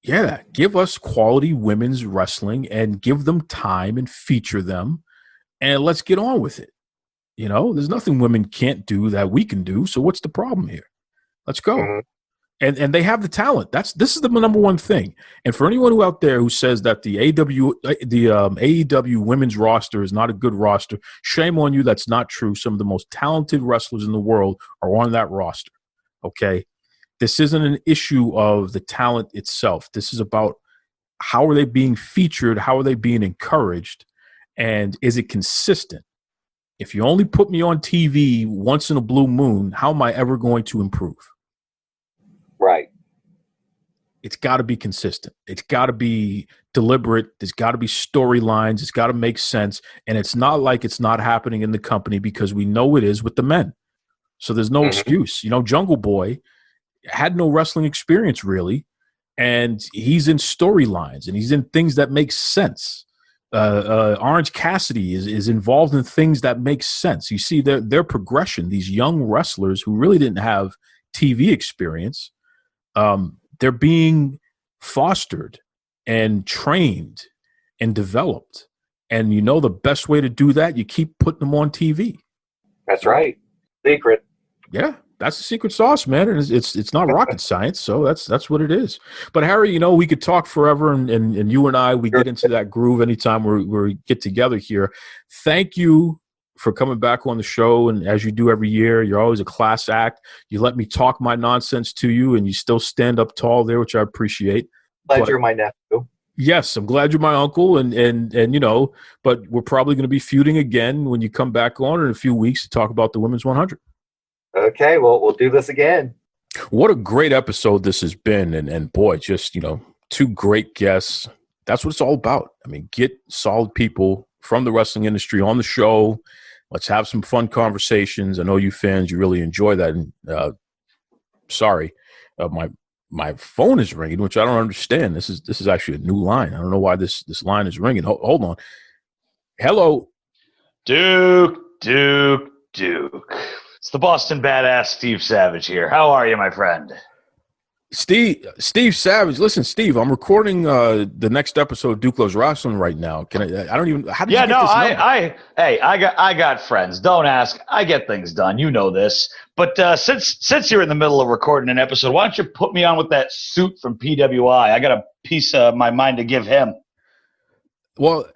Yeah, give us quality women's wrestling and give them time and feature them, and let's get on with it. There's nothing women can't do that we can do, so what's the problem here? Let's go. Mm-hmm. And they have the talent. This is the number one thing. And for anyone out there who says that the AEW women's roster is not a good roster, shame on you. That's not true. Some of the most talented wrestlers in the world are on that roster. Okay, this isn't an issue of the talent itself. This is about how are they being featured, how are they being encouraged, and is it consistent? If you only put me on TV once in a blue moon, how am I ever going to improve? Right. it's got to be consistent. It's got to be deliberate. There's got to be storylines. It's got to make sense. And it's not like it's not happening in the company, because we know it is with the men. So there's no excuse. You know, Jungle Boy had no wrestling experience really, and he's in storylines and he's in things that make sense. Orange Cassidy is involved in things that make sense. You see their progression, these young wrestlers who really didn't have TV experience, they're being fostered and trained and developed. And you know the best way to do that, you keep putting them on TV. That's right. Secret. Yeah, that's the secret sauce, man. And it's not rocket science, so that's what it is. But Harry, you know, we could talk forever, and you and I, we get into that groove anytime we get together here. Thank you for coming back on the show, and as you do every year, you're always a class act. You let me talk my nonsense to you, and you still stand up tall there, which I appreciate. Glad you're my nephew. Yes, I'm glad you're my uncle, and you know, but we're probably going to be feuding again when you come back on in a few weeks to talk about the Women's 100. Okay, well, we'll do this again. What a great episode this has been, and boy, just, you know, two great guests. That's what it's all about. I mean, get solid people from the wrestling industry on the show. Let's have some fun conversations. I know you fans, you really enjoy that. And sorry, my phone is ringing, which I don't understand. This is actually a new line. I don't know why this line is ringing. Hold on. Hello, Duke. It's the Boston Badass Steve Savage here. How are you, my friend? Steve Savage. Listen, Steve, I'm recording the next episode of Duke Loves Rasslin right now. Can I don't even. How did you get this number? I got friends. Don't ask. I get things done. You know this. But since you're in the middle of recording an episode, why don't you put me on with that suit from PWI? I got a piece of my mind to give him. Well,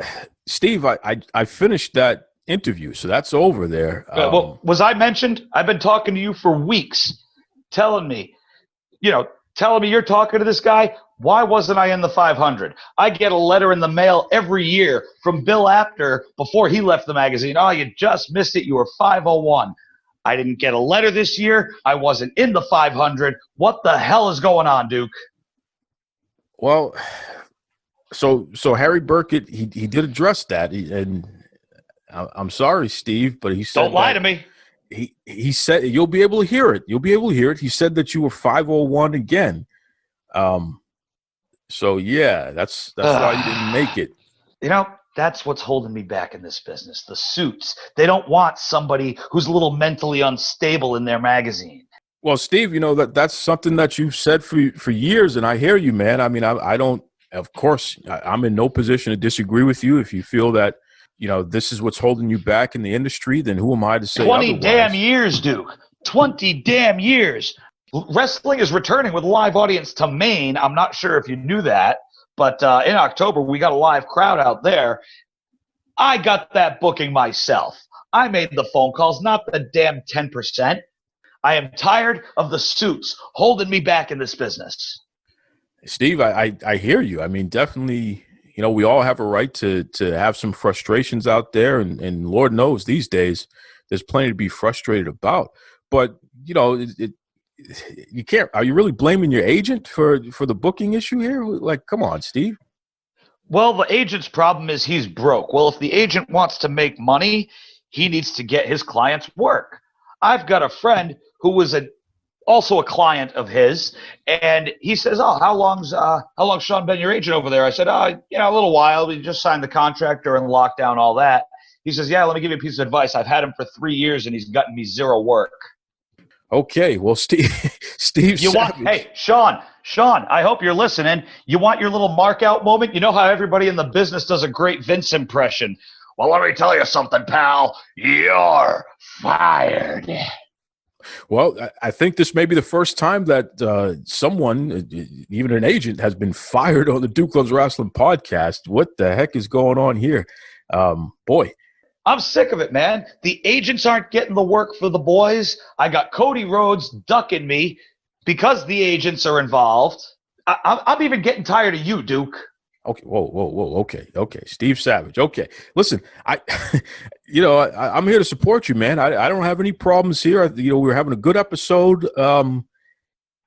Steve, I finished that interview, so that's over there. Well, was I mentioned? I've been talking to you for weeks, telling me you're talking to this guy. Why wasn't I in the 500? I get a letter in the mail every year from Bill Apter before he left the magazine. Oh, you just missed it. You were 501. I didn't get a letter this year. I wasn't in the 500. What the hell is going on, Duke? Well, so Harry Burkett, he did address that, and I'm sorry, Steve, but he said, don't lie to me. He said you'll be able to hear it. You'll be able to hear it. He said that you were 501 again. So yeah, that's why you didn't make it. You know, that's what's holding me back in this business. The suits. They don't want somebody who's a little mentally unstable in their magazine. Well, Steve, you know that's something that you've said for years, and I hear you, man. I mean, I don't. Of course, I'm in no position to disagree with you. If you feel that, you know, this is what's holding you back in the industry, then who am I to say 20 otherwise? Damn years, Duke. 20 damn years. Wrestling is returning with a live audience to Maine. I'm not sure if you knew that, but in October, we got a live crowd out there. I got that booking myself. I made the phone calls, not the damn 10%. I am tired of the suits holding me back in this business. Steve, I hear you. I mean, definitely, you know, we all have a right to have some frustrations out there, and Lord knows these days there's plenty to be frustrated about. But, you know, you can't – are you really blaming your agent for the booking issue here? Like, come on, Steve. Well, the agent's problem is he's broke. Well, if the agent wants to make money, he needs to get his clients work. I've got a friend who was also a client of his, and he says, "Oh, how long's Sean been your agent over there?" I said, "Oh, you know, a little while. We just signed the contract during lockdown, all that." He says, "Yeah, let me give you a piece of advice. I've had him for 3 years, and he's gotten me zero work." Okay, well, Steve, hey, Sean, I hope you're listening. You want your little mark out moment? You know how everybody in the business does a great Vince impression. Well, let me tell you something, pal. You're fired. Well, I think this may be the first time that someone, even an agent, has been fired on the Duke Loves Rasslin podcast. What the heck is going on here? Boy. I'm sick of it, man. The agents aren't getting the work for the boys. I got Cody Rhodes ducking me because the agents are involved. I'm even getting tired of you, Duke. Okay, whoa. Okay, Steve Savage. Okay, listen, I'm here to support you, man. I don't have any problems here. You know, we were having a good episode.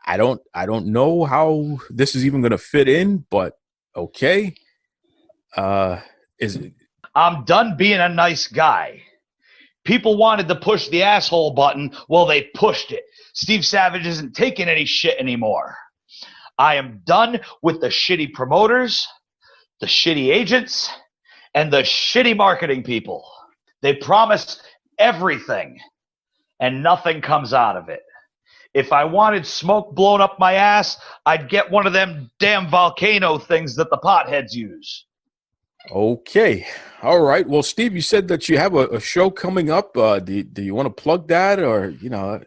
I don't know how this is even going to fit in, but okay. Is it? I'm done being a nice guy. People wanted to push the asshole button. Well, they pushed it. Steve Savage isn't taking any shit anymore. I am done with the shitty promoters, the shitty agents, and the shitty marketing people. They promise everything, and nothing comes out of it. If I wanted smoke blown up my ass, I'd get one of them damn volcano things that the potheads use. Okay. All right. Well, Steve, you said that you have a show coming up. Do you want to plug that, or, you know?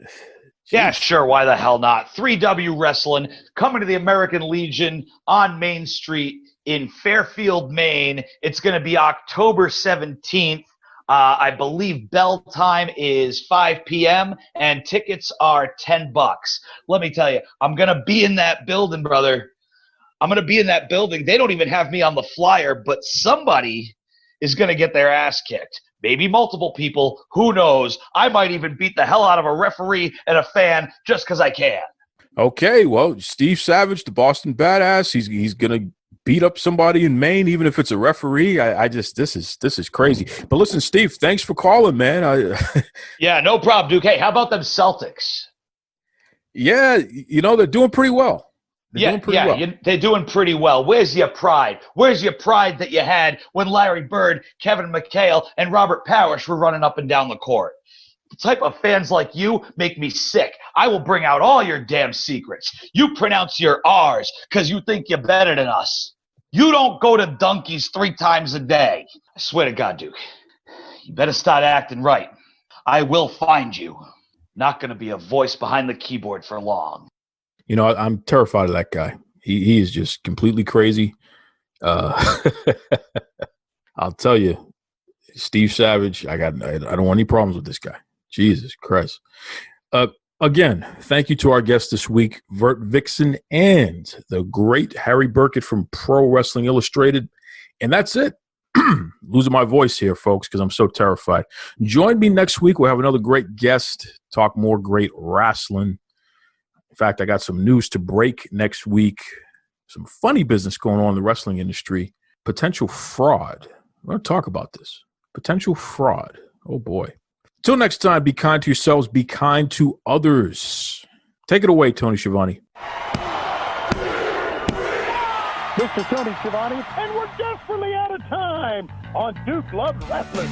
Yeah, sure. Why the hell not? 3W Wrestling, coming to the American Legion on Main Street in Fairfield, Maine. It's going to be October 17th. I believe bell time is 5 p.m. and tickets are $10. Let me tell you, I'm going to be in that building, brother. I'm going to be in that building. They don't even have me on the flyer, but somebody is going to get their ass kicked. Maybe multiple people. Who knows? I might even beat the hell out of a referee and a fan just because I can. Okay. Well, Steve Savage, the Boston Badass, he's going to beat up somebody in Maine, even if it's a referee. This is crazy. But listen, Steve, thanks for calling, man. Yeah, no problem, Duke. Hey, how about them Celtics? Yeah, you know, they're doing pretty well. They're doing pretty well. Where's your pride? Where's your pride that you had when Larry Bird, Kevin McHale, and Robert Parrish were running up and down the court? The type of fans like you make me sick. I will bring out all your damn secrets. You pronounce your R's because you think you're better than us. You don't go to Dunkies 3 times a day. I swear to God, Duke. You better start acting right. I will find you. Not going to be a voice behind the keyboard for long. You know, I'm terrified of that guy. He is just completely crazy. I'll tell you, Steve Savage, I don't want any problems with this guy. Jesus Christ. Again, thank you to our guest this week, Vert Vixen, and the great Harry Burkett from Pro Wrestling Illustrated. And that's it. Losing my voice here, folks, because I'm so terrified. Join me next week. We'll have another great guest, talk more great wrestling. In fact, I got some news to break next week. Some funny business going on in the wrestling industry. Potential fraud. We're going to talk about this. Potential fraud. Oh, boy. Till next time, be kind to yourselves. Be kind to others. Take it away, Tony Schiavone. Mr. Tony Schiavone, and we're desperately out of time on Duke Loves Wrestling.